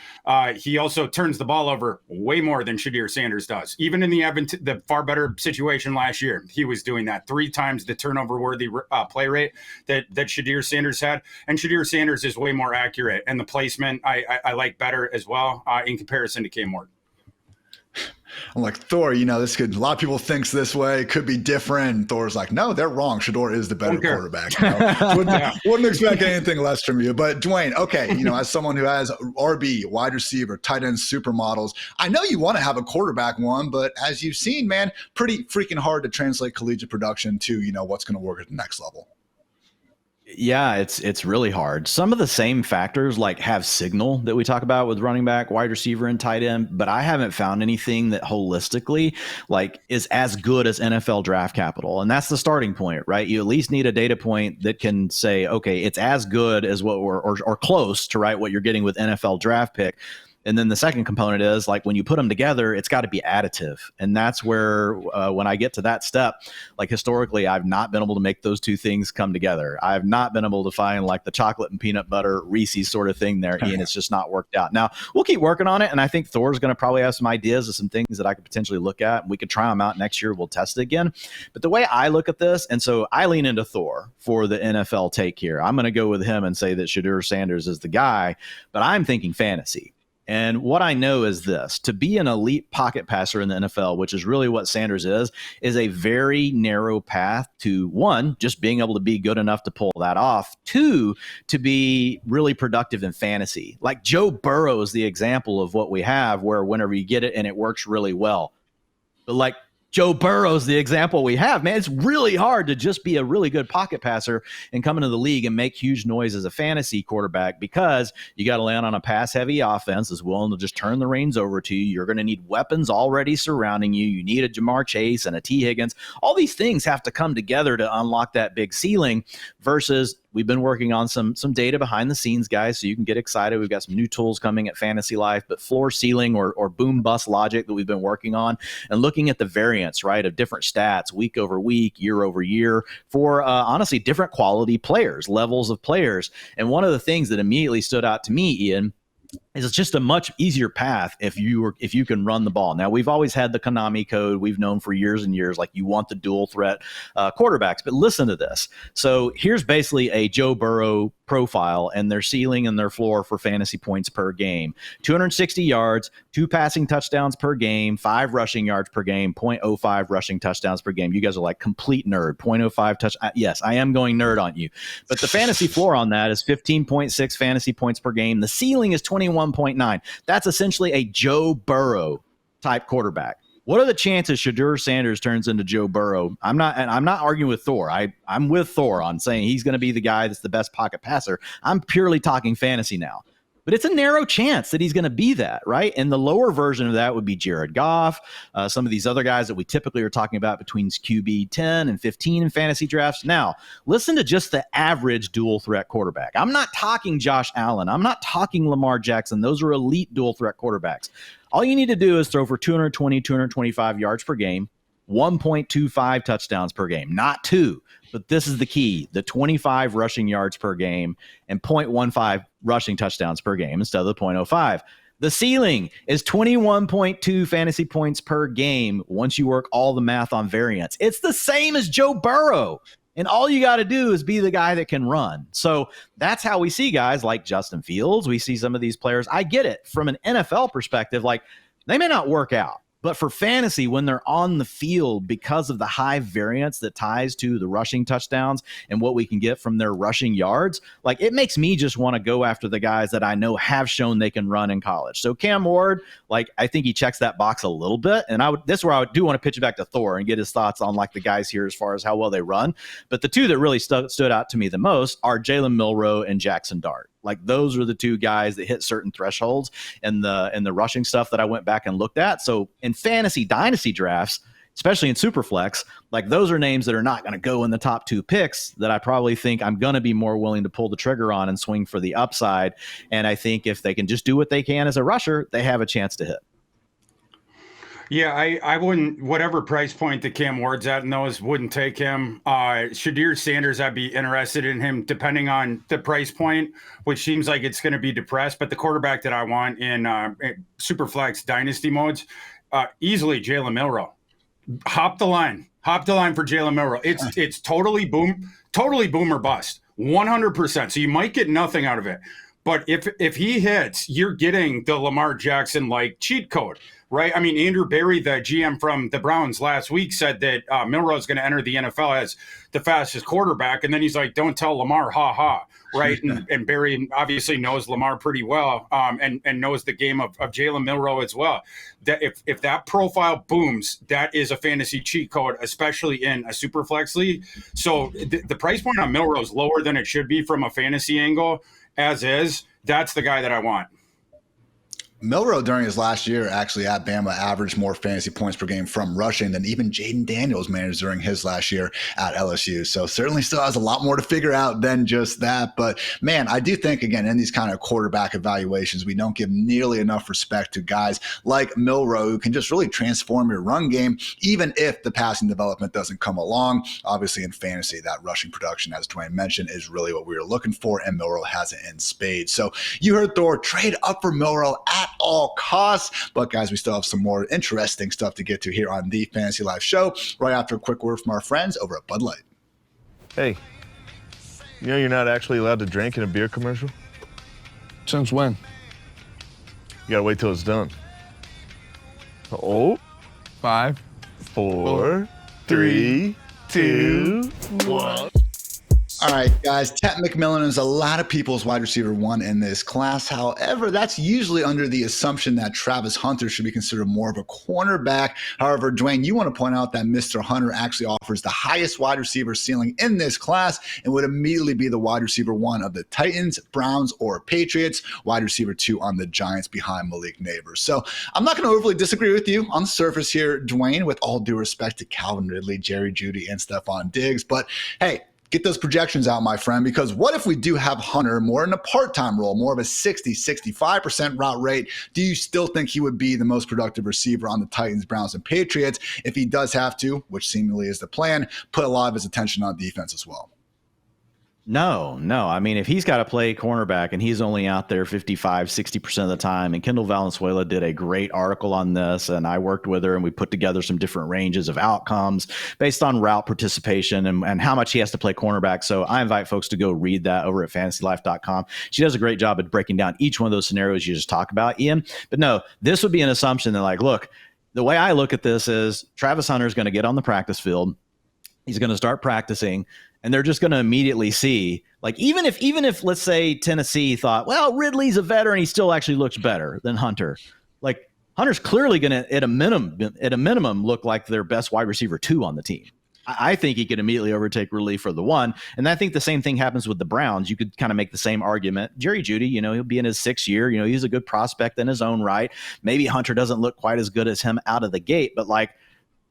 He also turns the ball over way more than Shedeur Sanders does. Even in the far better situation last year, he was doing that 3 times the turnover-worthy play rate that Shedeur Sanders had. And Shedeur Sanders is way more accurate, and the placement I like better as well in comparison to Cam Ward. I'm like, Thor, this could, a lot of people thinks this way, could be different. And Thor's like, no, they're wrong. Shador is the better quarterback. Wouldn't expect anything less from you. But Dwain, okay, as someone who has RB, wide receiver, tight end supermodels, I know you want to have a quarterback one, but as you've seen, man, pretty freaking hard to translate collegiate production to, what's going to work at the next level. Yeah, it's really hard. Some of the same factors like have signal that we talk about with running back, wide receiver, and tight end, but I haven't found anything that holistically like is as good as NFL draft capital. And that's the starting point, right? You at least need a data point that can say, okay, it's as good as what we're or close to what you're getting with NFL draft pick. And then the second component is like when you put them together, it's got to be additive. And that's where when I get to that step, like historically, I've not been able to make those two things come together. I've not been able to find like the chocolate and peanut butter Reese's sort of thing there, Ian. It's just not worked out. Now, we'll keep working on it. And I think Thor's going to probably have some ideas of some things that I could potentially look at. And we could try them out next year. We'll test it again. But the way I look at this, and so I lean into Thor for the NFL take here. I'm going to go with him and say that Shedeur Sanders is the guy, but I'm thinking fantasy. And what I know is this: to be an elite pocket passer in the NFL, which is really what Sanders is a very narrow path to, one, just being able to be good enough to pull that off, two, to be really productive in fantasy. Like Joe Burrow is the example of what we have, where whenever you get it and it works really well. But like Joe Burrow's the example we have, man. It's really hard to just be a really good pocket passer and come into the league and make huge noise as a fantasy quarterback, because you got to land on a pass-heavy offense that's willing to just turn the reins over to you. You're going to need weapons already surrounding you. You need a Jamar Chase and a T. Higgins. All these things have to come together to unlock that big ceiling, versus we've been working on some data behind the scenes, guys, so you can get excited. We've got some new tools coming at Fantasy Life, but floor ceiling or boom bust logic that we've been working on and looking at the variance, right, of different stats week over week, year over year for honestly different quality players, levels of players. And one of the things that immediately stood out to me, Ian, is it's just a much easier path if you can run the ball. Now, we've always had the Konami code. We've known for years and years, like you want the dual threat quarterbacks. But listen to this. So here's basically a Joe Burrow profile and their ceiling and their floor for fantasy points per game: 260 yards, 2 passing touchdowns per game, 5 rushing yards per game, 0.05 rushing touchdowns per game. You guys are like complete nerd. 0.05 touch. Yes, I am going nerd on you. But the fantasy floor on that is 15.6 fantasy points per game. The ceiling is 21.9. That's essentially a Joe Burrow type quarterback. What are the chances Shedeur Sanders turns into Joe Burrow? I'm not arguing with Thor. I'm with Thor on saying he's going to be the guy that's the best pocket passer. I'm purely talking fantasy now. But it's a narrow chance that he's going to be that, right? And the lower version of that would be Jared Goff, some of these other guys that we typically are talking about between QB 10 and 15 in fantasy drafts. Now, listen to just the average dual threat quarterback. I'm not talking Josh Allen. I'm not talking Lamar Jackson. Those are elite dual threat quarterbacks. All you need to do is throw for 220, 225 yards per game, 1.25 touchdowns per game, not 2. But this is the key: the 25 rushing yards per game and 0.15 rushing touchdowns per game instead of the 0.05. The ceiling is 21.2 fantasy points per game once you work all the math on variance. It's the same as Joe Burrow. And all you got to do is be the guy that can run. So that's how we see guys like Justin Fields. We see some of these players. I get it from an NFL perspective. Like, they may not work out, but for fantasy, when they're on the field, because of the high variance that ties to the rushing touchdowns and what we can get from their rushing yards, like, it makes me just want to go after the guys that I know have shown they can run in college. So Cam Ward, like, I think he checks that box a little bit. And this is where I do want to pitch it back to Thor and get his thoughts on like the guys here as far as how well they run. But the two that really stood out to me the most are Jalen Milroe and Jackson Dart. Like, those are the two guys that hit certain thresholds in the rushing stuff that I went back and looked at. So in fantasy dynasty drafts, especially in Superflex, like, those are names that are not going to go in the top 2 picks that I probably think I'm going to be more willing to pull the trigger on and swing for the upside. And I think if they can just do what they can as a rusher, they have a chance to hit. Yeah, I wouldn't, whatever price point that Cam Ward's at in those, wouldn't take him. Shedeur Sanders, I'd be interested in him depending on the price point, which seems like it's going to be depressed. But the quarterback that I want in Superflex dynasty modes, easily Jalen Milroe. Hop the line for Jalen Milroe. It's totally boom or bust, 100%. So you might get nothing out of it. But if he hits, you're getting the Lamar Jackson like cheat code, right? I mean, Andrew Berry, the GM from the Browns last week, said that Milroe is going to enter the NFL as the fastest quarterback, and then he's like, "Don't tell Lamar, ha ha." Right, and Barry obviously knows Lamar pretty well, and knows the game of Jalen Milroe as well. That if that profile booms, that is a fantasy cheat code, especially in a super flex league. So the price point on Milroe is lower than it should be from a fantasy angle. As is, that's the guy that I want. Milroe during his last year actually at Bama averaged more fantasy points per game from rushing than even Jaden Daniels managed during his last year at LSU. So certainly still has a lot more to figure out than just that. But man, I do think, again, in these kind of quarterback evaluations, we don't give nearly enough respect to guys like Milroe who can just really transform your run game, even if the passing development doesn't come along. Obviously in fantasy, that rushing production, as Dwain mentioned, is really what we were looking for, and Milroe has it in spades. So you heard Thor, trade up for Milroe at all costs. But guys, we still have some more interesting stuff to get to here on the Fantasy Life Show right after a quick word from our friends over at Bud Light. Hey, you know you're not actually allowed to drink in a beer commercial? Since when? You gotta wait till it's done. Oh, 5, 4, 3, 2, 1. All right, guys, Tet McMillan is a lot of people's wide receiver 1 in this class. However, that's usually under the assumption that Travis Hunter should be considered more of a cornerback. However, Dwain, you want to point out that Mr. Hunter actually offers the highest wide receiver ceiling in this class and would immediately be the wide receiver 1 of the Titans, Browns, or Patriots, wide receiver 2 on the Giants behind Malik Neighbors. So I'm not going to overly disagree with you on the surface here, Dwain, with all due respect to Calvin Ridley, Jerry Jeudy, and Stephon Diggs. But hey, get those projections out, my friend, because what if we do have Hunter more in a part-time role, more of a 60-65% route rate? Do you still think he would be the most productive receiver on the Titans, Browns, and Patriots if he does have to, which seemingly is the plan, put a lot of his attention on defense as well? No. I mean, if he's got to play cornerback and he's only out there 55, 60% of the time, and Kendall Valenzuela did a great article on this, and I worked with her and we put together some different ranges of outcomes based on route participation and how much he has to play cornerback. So I invite folks to go read that over at fantasylife.com. She does a great job at breaking down each one of those scenarios you just talked about, Ian. But no, this would be an assumption that, like, look, the way I look at this is Travis Hunter is going to get on the practice field. He's going to start practicing, and they're just going to immediately see, like, even if let's say Tennessee thought, well, Ridley's a veteran, he still actually looks better than Hunter. Like, Hunter's clearly going to, at a minimum, look like their best wide receiver 2 on the team. I think he could immediately overtake Ridley for the 1. And I think the same thing happens with the Browns. You could kind of make the same argument. Jerry Jeudy, he'll be in his 6th year. He's a good prospect in his own right. Maybe Hunter doesn't look quite as good as him out of the gate, but like,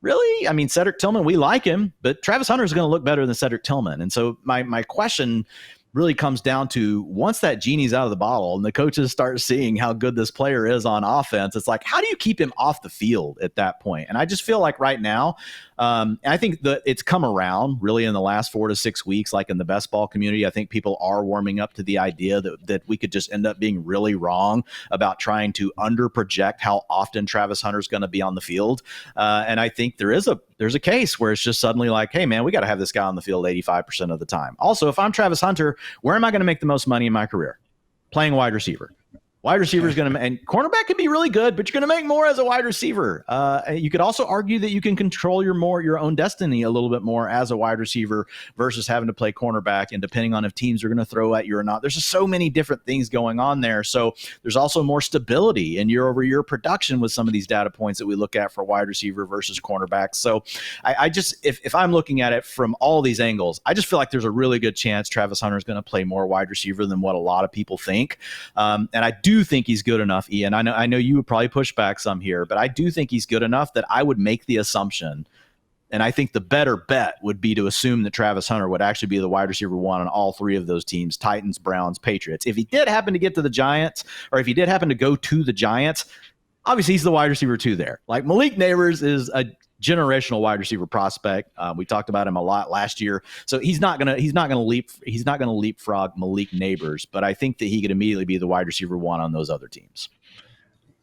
really? I mean, Cedric Tillman, we like him, but Travis Hunter is going to look better than Cedric Tillman. And so my question really comes down to, once that genie's out of the bottle and the coaches start seeing how good this player is on offense, it's like, how do you keep him off the field at that point? And I just feel like right now, I think that it's come around really in the last 4 to 6 weeks, like in the best ball community. I think people are warming up to the idea that we could just end up being really wrong about trying to under project how often Travis Hunter is going to be on the field. And I think there's a case where it's just suddenly like, hey man, we got to have this guy on the field 85% of the time. Also, if I'm Travis Hunter, where am I going to make the most money in my career? Playing wide receiver. Wide receiver is going to, and cornerback can be really good, but you're going to make more as a wide receiver. You could also argue that you can control your own destiny a little bit more as a wide receiver versus having to play cornerback, and depending on if teams are going to throw at you or not. There's just so many different things going on there. So there's also more stability in year-over-year production with some of these data points that we look at for wide receiver versus cornerback. So I just, if I'm looking at it from all these angles, I just feel like there's a really good chance Travis Hunter is going to play more wide receiver than what a lot of people think. And I do think he's good enough, Ian. I know you would probably push back some here, but I do think he's good enough that I would make the assumption, and I think the better bet would be to assume that Travis Hunter would actually be the wide receiver 1 on all 3 of those teams, Titans, Browns, Patriots. If he did happen to get to the Giants, or if he did happen to go to the Giants, obviously he's the wide receiver 2 there. Like, Malik Neighbors is a generational wide receiver prospect. We talked about him a lot last year, so he's not gonna leapfrog Malik Neighbors, but I think that he could immediately be the wide receiver 1 on those other teams.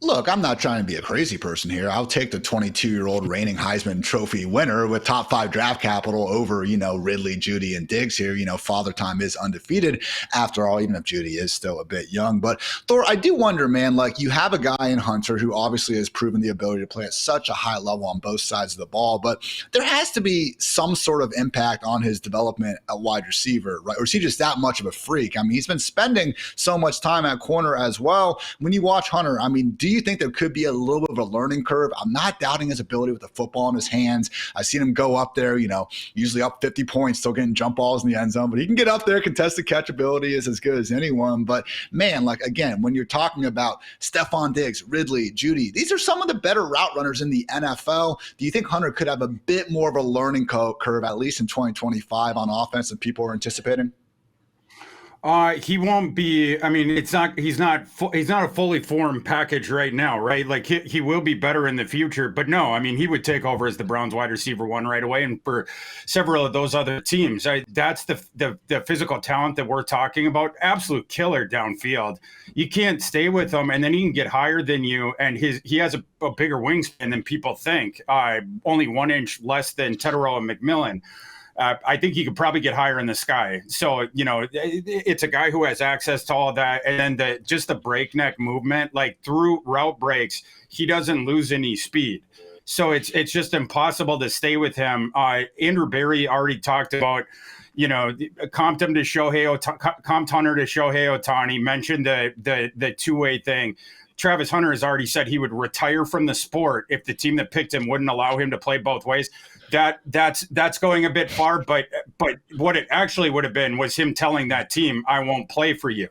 Look, I'm not trying to be a crazy person here. I'll take the 22-year-old reigning Heisman Trophy winner with top 5 draft capital over, Ridley, Judy, and Diggs here. Father Time is undefeated after all, even if Judy is still a bit young. But Thor, I do wonder, man, like you have a guy in Hunter who obviously has proven the ability to play at such a high level on both sides of the ball, but there has to be some sort of impact on his development at wide receiver, right? Or is he just that much of a freak? I mean, he's been spending so much time at corner as well. When you watch Hunter, I mean, do you think there could be a little bit of a learning curve? I'm not doubting his ability with the football in his hands. I've seen him go up there, usually up 50 points, still getting jump balls in the end zone, but he can get up there. Contested catch ability is as good as anyone. But man, like again, when you're talking about Stephon Diggs, Ridley, Judy, these are some of the better route runners in the NFL. Do you think Hunter could have a bit more of a learning curve, at least in 2025 on offense than people are anticipating? He won't be. I mean, he's not a fully formed package right now, right? Like he will be better in the future, but no, I mean, he would take over as the Browns wide receiver 1 right away, and for several of those other teams, that's the physical talent that we're talking about. Absolute killer downfield. You can't stay with him, and then he can get higher than you, and he has a bigger wingspan than people think. Only 1 inch less than Tetero and McMillan. I think he could probably get higher in the sky. So, it's a guy who has access to all that. And then just the breakneck movement, like through route breaks, he doesn't lose any speed. So it's just impossible to stay with him. Andrew Berry already talked about, comped Hunter to Shohei Ohtani, mentioned the two-way thing. Travis Hunter has already said he would retire from the sport if the team that picked him wouldn't allow him to play both ways. That's going a bit far, but what it actually would have been was him telling that team, I won't play for you.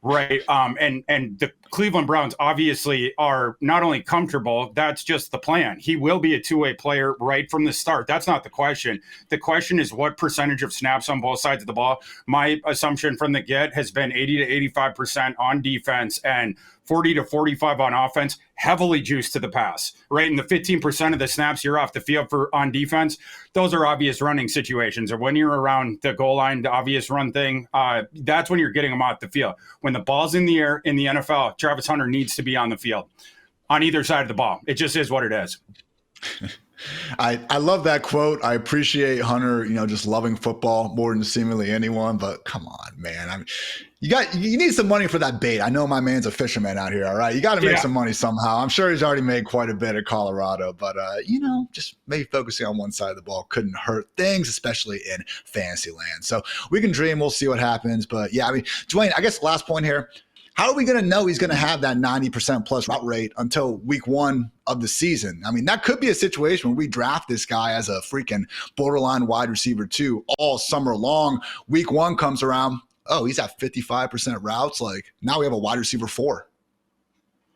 Right. And the Cleveland Browns obviously are not only comfortable, that's just the plan. He will be a two-way player right from the start. That's not the question. The question is what percentage of snaps on both sides of the ball. My assumption from the get has been 80 to 85% on defense and 40 to 45 on offense, heavily juiced to the pass, right? And the 15% of the snaps you're off the field for on defense, those are obvious running situations. Or when you're around the goal line, the obvious run thing, that's when you're getting them off the field. When the ball's in the air in the NFL, Travis Hunter needs to be on the field on either side of the ball. It just is what it is. I love that quote. I appreciate Hunter, just loving football more than seemingly anyone, but come on, man. I mean, you need some money for that bait. I know my man's a fisherman out here. All right. You got to make some money somehow. I'm sure he's already made quite a bit at Colorado, but just maybe focusing on one side of the ball couldn't hurt things, especially in fantasy land. So we can dream. We'll see what happens. But yeah, I mean, Dwain, I guess last point here. How are we going to know he's going to have that 90% plus route rate until week 1 of the season? I mean, that could be a situation where we draft this guy as a freaking borderline wide receiver 2 all summer long. Week 1 comes around. Oh, he's at 55% routes. Like now we have a wide receiver 4.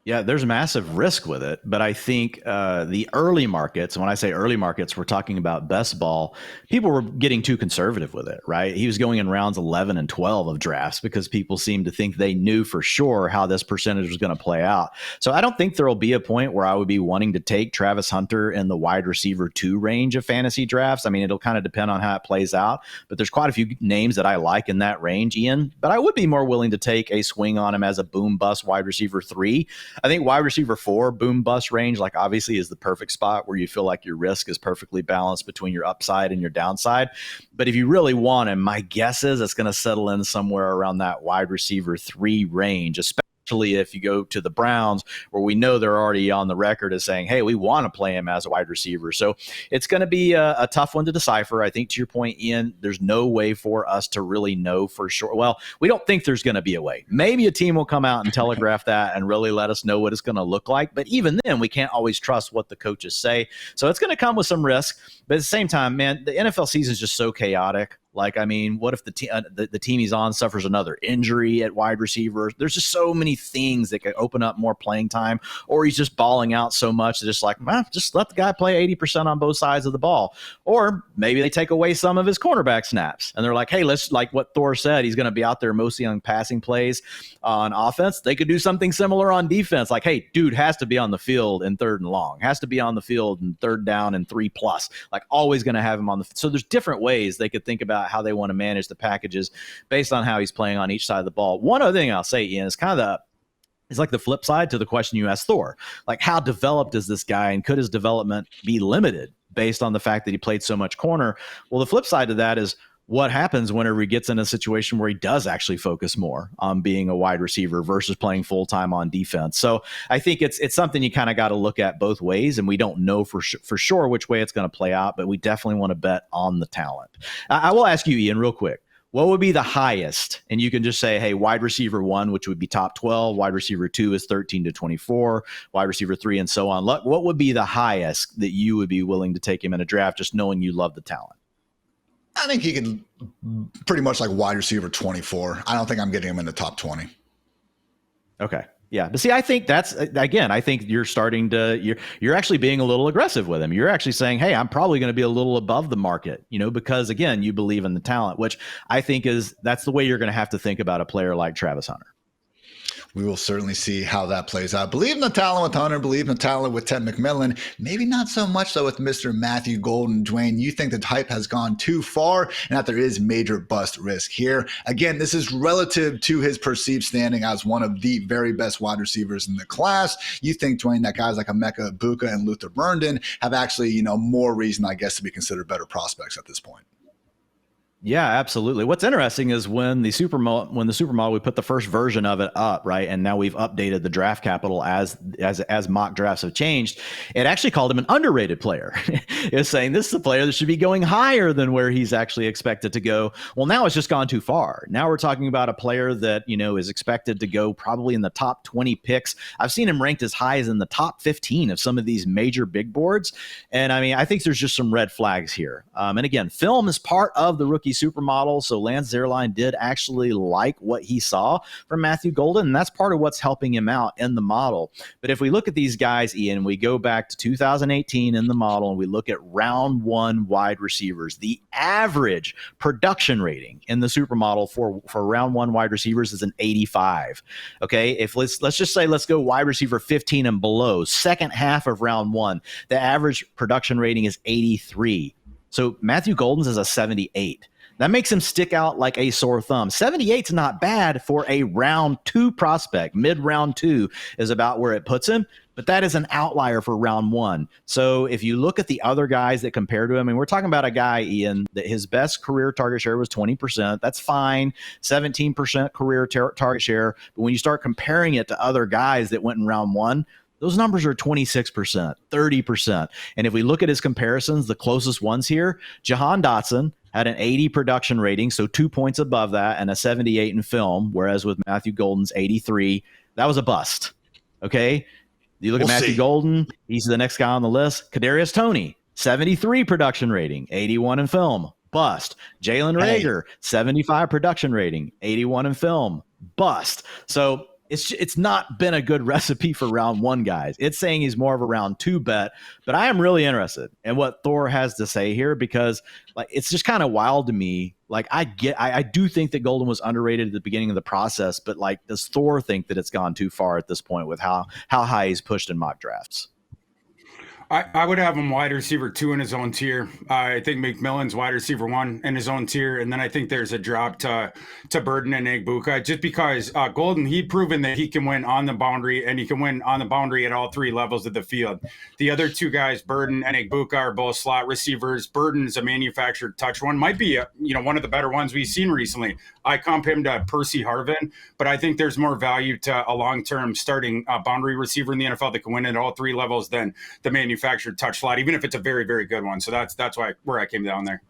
Yeah, there's massive risk with it, but I think the early markets, when I say early markets, we're talking about best ball, people were getting too conservative with it, right? He was going in rounds 11 and 12 of drafts because people seemed to think they knew for sure how this percentage was going to play out. So I don't think there'll be a point where I would be wanting to take Travis Hunter in the wide receiver 2 range of fantasy drafts. I mean, it'll kind of depend on how it plays out, but there's quite a few names that I like in that range, Ian, but I would be more willing to take a swing on him as a boom bust wide receiver 3. I think wide receiver 4 boom bust range, like obviously is the perfect spot where you feel like your risk is perfectly balanced between your upside and your downside. But if you really want him, my guess is it's going to settle in somewhere around that wide receiver 3 range, especially if you go to the Browns, where we know they're already on the record as saying, hey, we want to play him as a wide receiver. So it's going to be a tough one to decipher. I think to your point, Ian, there's no way for us to really know for sure. Well, we don't think there's going to be a way. Maybe a team will come out and telegraph that and really let us know what it's going to look like. But even then, we can't always trust what the coaches say. So it's going to come with some risk. But at the same time, man, the NFL season is just so chaotic. Like, I mean, what if the team he's on suffers another injury at wide receiver? There's just so many things that could open up more playing time, or he's just balling out so much that it's like, just let the guy play 80% on both sides of the ball. Or maybe they take away some of his cornerback snaps and they're like, hey, let's, like what Thor said, he's going to be out there mostly on passing plays on offense. They could do something similar on defense. Like, hey, dude has to be on the field in 3rd and long, has to be on the field in 3rd down and 3+, like always going to have him on the. So there's different ways they could think about how they want to manage the packages based on how he's playing on each side of the ball. One other thing I'll say, Ian, is kind of is like the flip side to the question you asked Thor. Like, how developed is this guy, and could his development be limited based on the fact that he played so much corner? Well, the flip side of that is what happens whenever he gets in a situation where he does actually focus more on being a wide receiver versus playing full-time on defense. So I think it's something you kind of got to look at both ways, and we don't know for sure which way it's going to play out, but we definitely want to bet on the talent. I will ask you, Ian, real quick. What would be the highest? And you can just say, hey, wide receiver 1, which would be top 12, wide receiver 2 is 13 to 24, wide receiver 3, and so on. What would be the highest that you would be willing to take him in a draft, just knowing you love the talent? I think he could pretty much like wide receiver 24. I don't think I'm getting him in the top 20. Okay. Yeah. But see, I think that's, again, I think you're starting to, you're actually being a little aggressive with him. You're actually saying, hey, I'm probably going to be a little above the market, because again, you believe in the talent, which I think that's the way you're going to have to think about a player like Travis Hunter. We will certainly see how that plays out. Believe in the talent with Hunter, believe in the talent with Ted McMillan. Maybe not so much so with Mr. Matthew Golden. Dwain, you think the hype has gone too far and that there is major bust risk here. Again, this is relative to his perceived standing as one of the very best wide receivers in the class. You think, Dwain, that guys like Emeka Egbuka and Luther Burndon have actually, more reason, I guess, to be considered better prospects at this point. Yeah, absolutely. What's interesting is when the supermodel, we put the first version of it up, right? And now we've updated the draft capital as mock drafts have changed. It actually called him an underrated player. It's saying this is a player that should be going higher than where he's actually expected to go. Well, now it's just gone too far. Now we're talking about a player that, is expected to go probably in the top 20 picks. I've seen him ranked as high as in the top 15 of some of these major big boards. And I mean, I think there's just some red flags here. And again, film is part of the rookie supermodel. So Lance Zierlein did actually like what he saw from Matthew Golden, and that's part of what's helping him out in the model. But if we look at these guys, Ian, we go back to 2018 in the model and we look at round 1 wide receivers. The average production rating in the supermodel for round 1 wide receivers is an 85. Okay, if let's just say let's go wide receiver 15 and below, second half of round 1, the average production rating is 83. So Matthew Golden's is a 78. That makes him stick out like a sore thumb. 78's not bad for a round 2 prospect. Mid-round 2 is about where it puts him, but that is an outlier for round 1. So if you look at the other guys that compare to him, and we're talking about a guy, Ian, that his best career target share was 20%. That's fine. 17% career target share. But when you start comparing it to other guys that went in round 1, those numbers are 26%, 30%. And if we look at his comparisons, the closest ones here, Jahan Dotson had an 80 production rating, so 2 points above that, and a 78 in film, whereas with Matthew Golden's 83, that was a bust. Okay? You look at Matthew Golden, he's the next guy on the list. Kadarius Toney, 73 production rating, 81 in film, bust. Jalen Reagor, 75 production rating, 81 in film, bust. So it's not been a good recipe for round 1 guys. It's saying he's more of a round 2 bet, but I am really interested in what Thor has to say here because like it's just kind of wild to me. Like I do think that Golden was underrated at the beginning of the process, but like does Thor think that it's gone too far at this point with how high he's pushed in mock drafts? I would have him wide receiver 2 in his own tier. I think McMillan's wide receiver 1 in his own tier. And then I think there's a drop to Burden and Egbuka just because Golden, he'd proven that he can win on the boundary and he can win on the boundary at all 3 levels of the field. The other 2 guys, Burden and Egbuka, are both slot receivers. Burden's a manufactured touch one, might be one of the better ones we've seen recently. I comp him to Percy Harvin, but I think there's more value to a long-term starting boundary receiver in the NFL that can win at all 3 levels than the manufactured touch slot, even if it's a very, very good one. So that's where I came down there.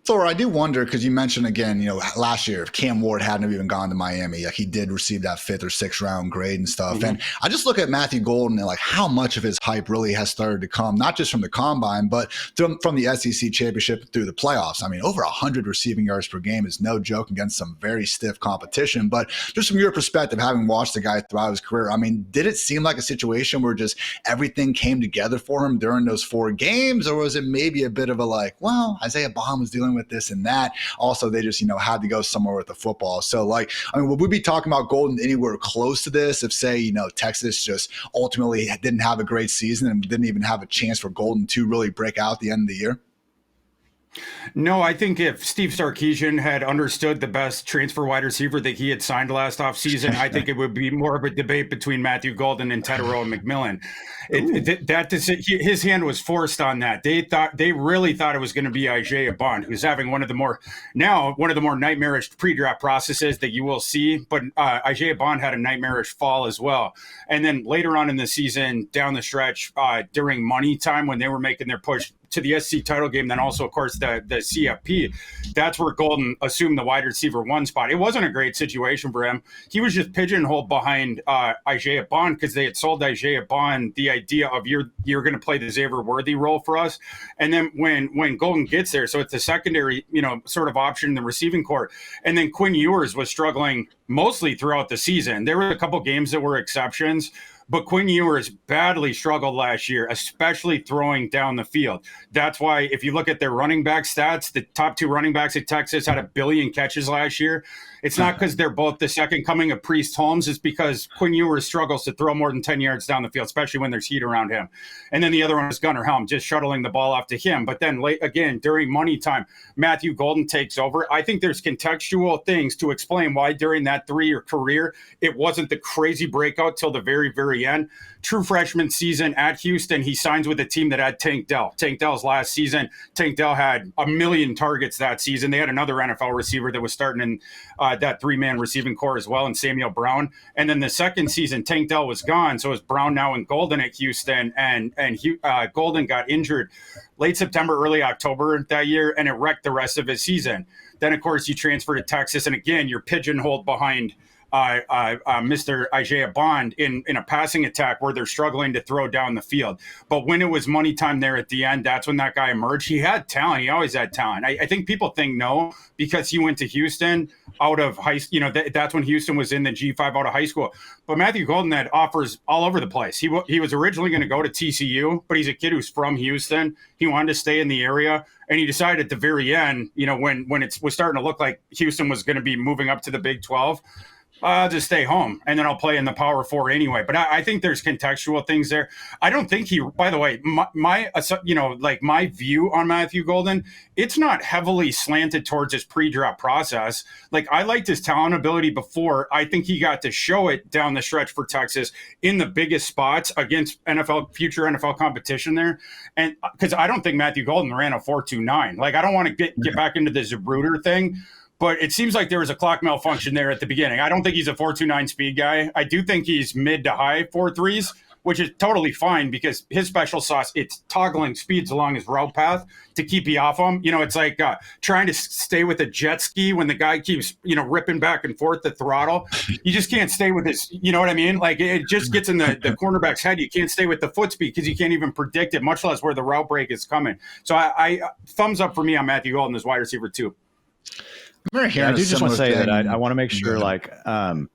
Thor, I do wonder, because you mentioned again, last year, if Cam Ward hadn't even gone to Miami, like he did receive that 5th or 6th round grade and stuff. Mm-hmm. And I just look at Matthew Golden and like how much of his hype really has started to come, not just from the combine, but from the SEC championship through the playoffs. I mean, over 100 receiving yards per game is no joke against some very stiff competition. But just from your perspective, having watched the guy throughout his career, I mean, did it seem like a situation where just everything came together for him during those 4 games? Or was it maybe a bit of a like, well, Isaiah Baum was dealing with this and that. Also, they just, had to go somewhere with the football. So, would we be talking about Golden anywhere close to this if, say, Texas just ultimately didn't have a great season and didn't even have a chance for Golden to really break out at the end of the year? No, I think if Steve Sarkisian had understood the best transfer wide receiver that he had signed last offseason, I think it would be more of a debate between Matthew Golden and Tedero and McMillan. His hand was forced on that. They really thought it was going to be Isaiah Bond, who's having one of the more nightmarish pre-draft processes that you will see. But Isaiah Bond had a nightmarish fall as well. And then later on in the season, down the stretch, during money time when they were making their push to the SC title game, then also, of course, the CFP, that's where Golden assumed the wide receiver 1 spot. It wasn't a great situation for him. He was just pigeonholed behind Isaiah Bond because they had sold Isaiah Bond the idea of you're going to play the Xavier Worthy role for us. And then when Golden gets there, so it's a secondary, sort of option in the receiving corps. And then Quinn Ewers was struggling mostly throughout the season. There were a couple games that were exceptions, but Quinn Ewers badly struggled last year, especially throwing down the field. That's why if you look at their running back stats, the top 2 running backs at Texas had 1 billion catches last year. It's not because they're both the second coming of Priest Holmes. It's because Quinn Ewers struggles to throw more than 10 yards down the field, especially when there's heat around him. And then the other one is Gunnar Helm, just shuttling the ball off to him. But then late again, during money time, Matthew Golden takes over. I think there's contextual things to explain why during that 3-year career, it wasn't the crazy breakout till the very, very end. True freshman season at Houston, he signs with a team that had Tank Dell. Tank Dell's last season, Tank Dell had 1 million targets that season. They had another NFL receiver that was starting in that 3-man receiving core as well, and Samuel Brown. And then the second season, Tank Dell was gone, so it was Brown now and Golden at Houston, and Golden got injured late September, early October that year, and it wrecked the rest of his season. Then, of course, you transfer to Texas, and again, you're pigeonholed behind Mr. Isaiah Bond in a passing attack where they're struggling to throw down the field. But when it was money time there at the end, that's when that guy emerged. He had talent. He always had talent. I think people think no because he went to Houston out of high school. That's when Houston was in the G5 out of high school. But Matthew Golden had offers all over the place. He was originally going to go to TCU, but he's a kid who's from Houston. He wanted to stay in the area. And he decided at the very end, when it was starting to look like Houston was going to be moving up to the Big 12, I'll just stay home and then I'll play in the Power 4 anyway. But I think there's contextual things there. I don't think by the way, my view on Matthew Golden, it's not heavily slanted towards his pre-draft process. Like, I liked his talent ability before. I think he got to show it down the stretch for Texas in the biggest spots against future NFL competition there. And because I don't think Matthew Golden ran a 4.29. Like, I don't want to get back into the Zabruder thing, but it seems like there was a clock malfunction there at the beginning. I don't think he's a 4.29 speed guy. I do think he's mid to high 4.3s, which is totally fine because his special sauce, it's toggling speeds along his route path to keep you off him. It's like trying to stay with a jet ski when the guy keeps, ripping back and forth the throttle. You just can't stay with this. You know what I mean? Like, it just gets in the cornerback's head. You can't stay with the foot speed because you can't even predict it, much less where the route break is coming. So I thumbs up for me on Matthew Golden as wide receiver 2. I do just want to say that I want to make sure, like the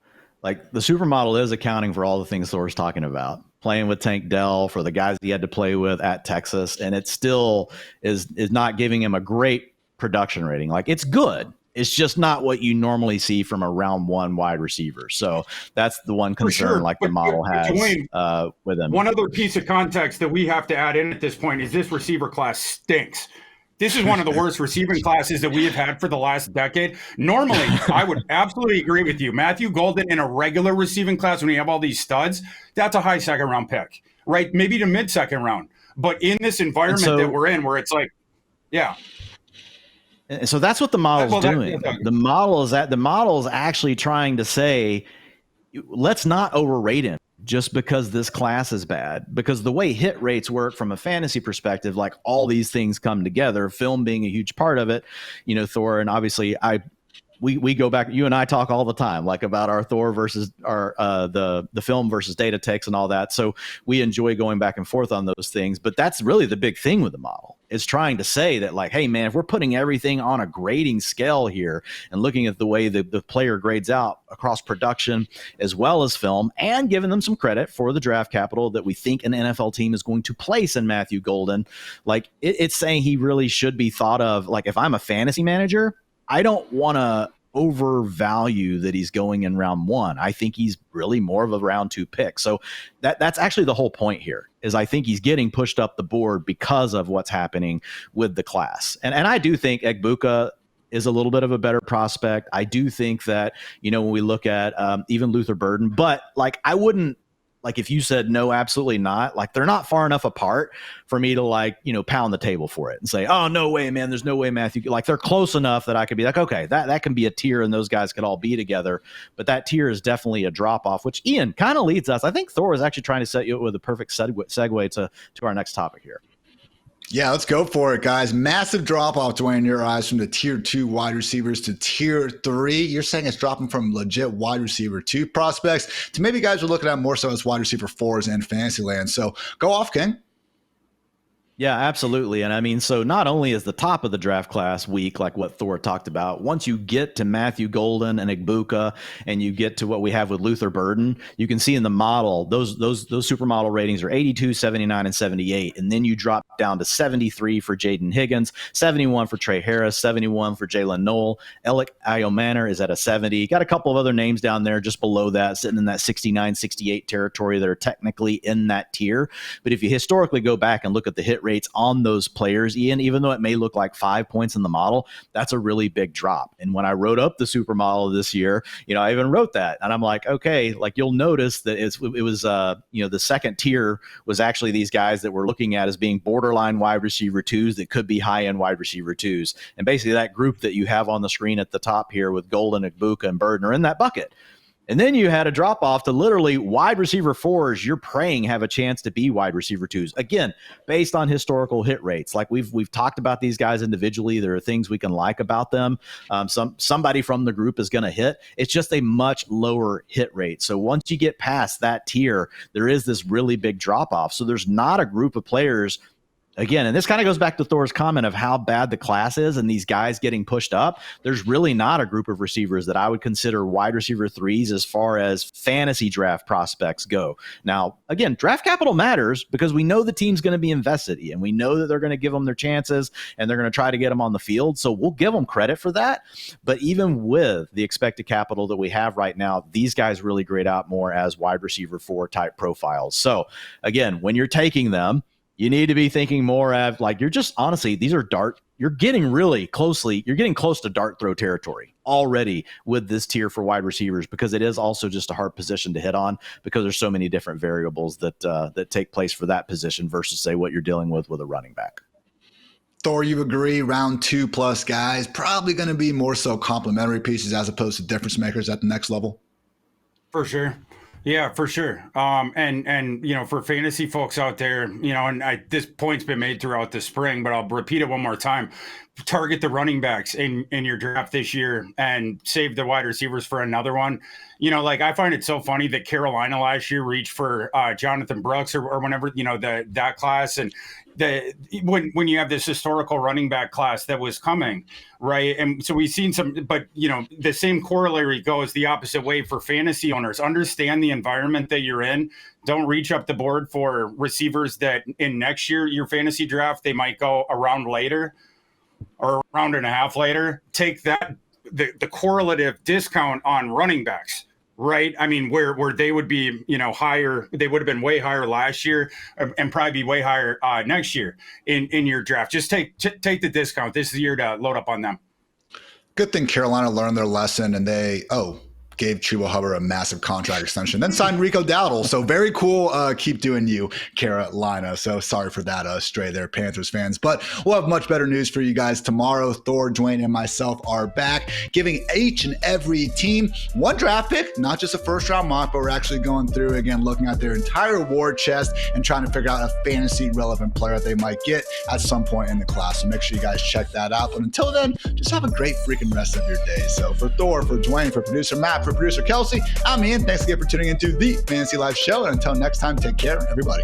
supermodel is accounting for all the things Thor's talking about, playing with Tank Dell for the guys he had to play with at Texas, and it still is not giving him a great production rating. Like, it's good. It's just not what you normally see from a round 1 wide receiver. So that's the one concern, the model has Dwain, with him. One other piece of context that we have to add in at this point is this receiver class stinks. This is one of the worst receiving classes that we have had for the last decade. Normally, I would absolutely agree with you. Matthew Golden in a regular receiving class, when you have all these studs, that's a high second-round pick, right? Maybe to mid-second round. But in this environment that we're in, where it's like, yeah. And so that's what the model's doing. The model is actually trying to say, let's not overrate him just because this class is bad, because the way hit rates work from a fantasy perspective, like, all these things come together, film being a huge part of it, Thor. And obviously we go back, you and I talk all the time, like, about our Thor versus our, the film versus data takes and all that. So we enjoy going back and forth on those things, but that's really the big thing with the model. It's trying to say that, like, hey man, if we're putting everything on a grading scale here and looking at the way the player grades out across production as well as film, and giving them some credit for the draft capital that we think an NFL team is going to place in Matthew Golden, like, it's saying he really should be thought of, like, if I'm a fantasy manager, I don't want to overvalue that he's going in round 1. I think he's really more of a round 2 pick. So that's actually the whole point here, is I think he's getting pushed up the board because of what's happening with the class. And I do think Egbuka is a little bit of a better prospect. I do think that, when we look at even Luther Burden, but like, I wouldn't, like, if you said no, absolutely not, like, they're not far enough apart for me to, like, pound the table for it and say, oh, no way, man, there's no way Matthew, like, they're close enough that I could be like, okay, that can be a tier and those guys could all be together. But that tier is definitely a drop off, which, Ian, kind of leads us. I think Thor is actually trying to set you up with a perfect segue to our next topic here. Yeah, let's go for it, guys. Massive drop-off, Dwain, in your eyes, from the tier 2 wide receivers to tier 3. You're saying it's dropping from legit wide receiver 2 prospects to maybe guys are looking at more so as wide receiver 4s in Fantasyland. So go off, King. Yeah, absolutely. And I mean, so not only is the top of the draft class weak, like what Thor talked about, once you get to Matthew Golden and Egbuka and you get to what we have with Luther Burden, you can see in the model, those supermodel ratings are 82, 79, and 78. And then you drop down to 73 for Jaden Higgins, 71 for Trey Harris, 71 for Jalen Knoll. Alec Iomanner is at a 70. Got a couple of other names down there just below that, sitting in that 69, 68 territory that are technically in that tier. But if you historically go back and look at the hit rates on those players, Ian, even though it may look like 5 points in the model, that's a really big drop. And when I wrote up the supermodel this year, I even wrote that, and I'm like, okay, like, you'll notice that it was the second tier was actually these guys that we're looking at as being borderline wide receiver 2s that could be high end wide receiver 2s. And basically that group that you have on the screen at the top here with Golden, Egbuka, and Burden are in that bucket. And then you had a drop off to literally wide receiver 4s you're praying have a chance to be wide receiver 2s. Again, based on historical hit rates. Like we've talked about these guys individually. There are things we can like about them. Somebody from the group is going to hit. It's just a much lower hit rate. So once you get past that tier, there is this really big drop off. So there's not a group of players. Again, and this kind of goes back to Thor's comment of how bad the class is and these guys getting pushed up. There's really not a group of receivers that I would consider wide receiver 3s as far as fantasy draft prospects go. Now, again, draft capital matters because we know the team's going to be invested in. We know that they're going to give them their chances and they're going to try to get them on the field. So we'll give them credit for that. But even with the expected capital that we have right now, these guys really grade out more as wide receiver 4 type profiles. So again, when you're taking them, you need to be thinking more of, like, you're just honestly, these are you're getting close to dart throw territory already with this tier for wide receivers, because it is also just a hard position to hit on because there's so many different variables that take place for that position versus, say, what you're dealing with a running back. Thor, you agree round 2 plus guys probably going to be more so complementary pieces as opposed to difference makers at the next level? For sure. Yeah, for sure. And for fantasy folks out there, and this point's been made throughout the spring, but I'll repeat it one more time. Target the running backs in your draft this year and save the wide receivers for another one. I find it so funny that Carolina last year reached for Jonathan Brooks or whenever, that class. And when you have this historical running back class that was coming, right? And so we've seen but the same corollary goes the opposite way for fantasy owners. Understand the environment that you're in. Don't reach up the board for receivers that in next year, your fantasy draft, they might go a round later or a round and a half later. Take that, the correlative discount on running backs. Right. I mean, where they would be, higher, they would have been way higher last year and probably be way higher next year in your draft. Just take the discount. This is the year to load up on them. Good thing Carolina learned their lesson and they gave Chuba Hubbard a massive contract extension, then signed Rico Dowdle. So very cool. Keep doing you, Carolina. So sorry for that stray there, Panthers fans. But we'll have much better news for you guys tomorrow. Thor, Dwain, and myself are back, giving each and every team one draft pick, not just a first-round mock, but we're actually going through, again, looking at their entire award chest and trying to figure out a fantasy-relevant player they might get at some point in the class. So make sure you guys check that out. But until then, just have a great freaking rest of your day. So for Thor, for Dwain, for producer Matt, for producer Kelsey, I'm Ian. Thanks again for tuning into the Fantasy Life Show. And until next time, take care, everybody.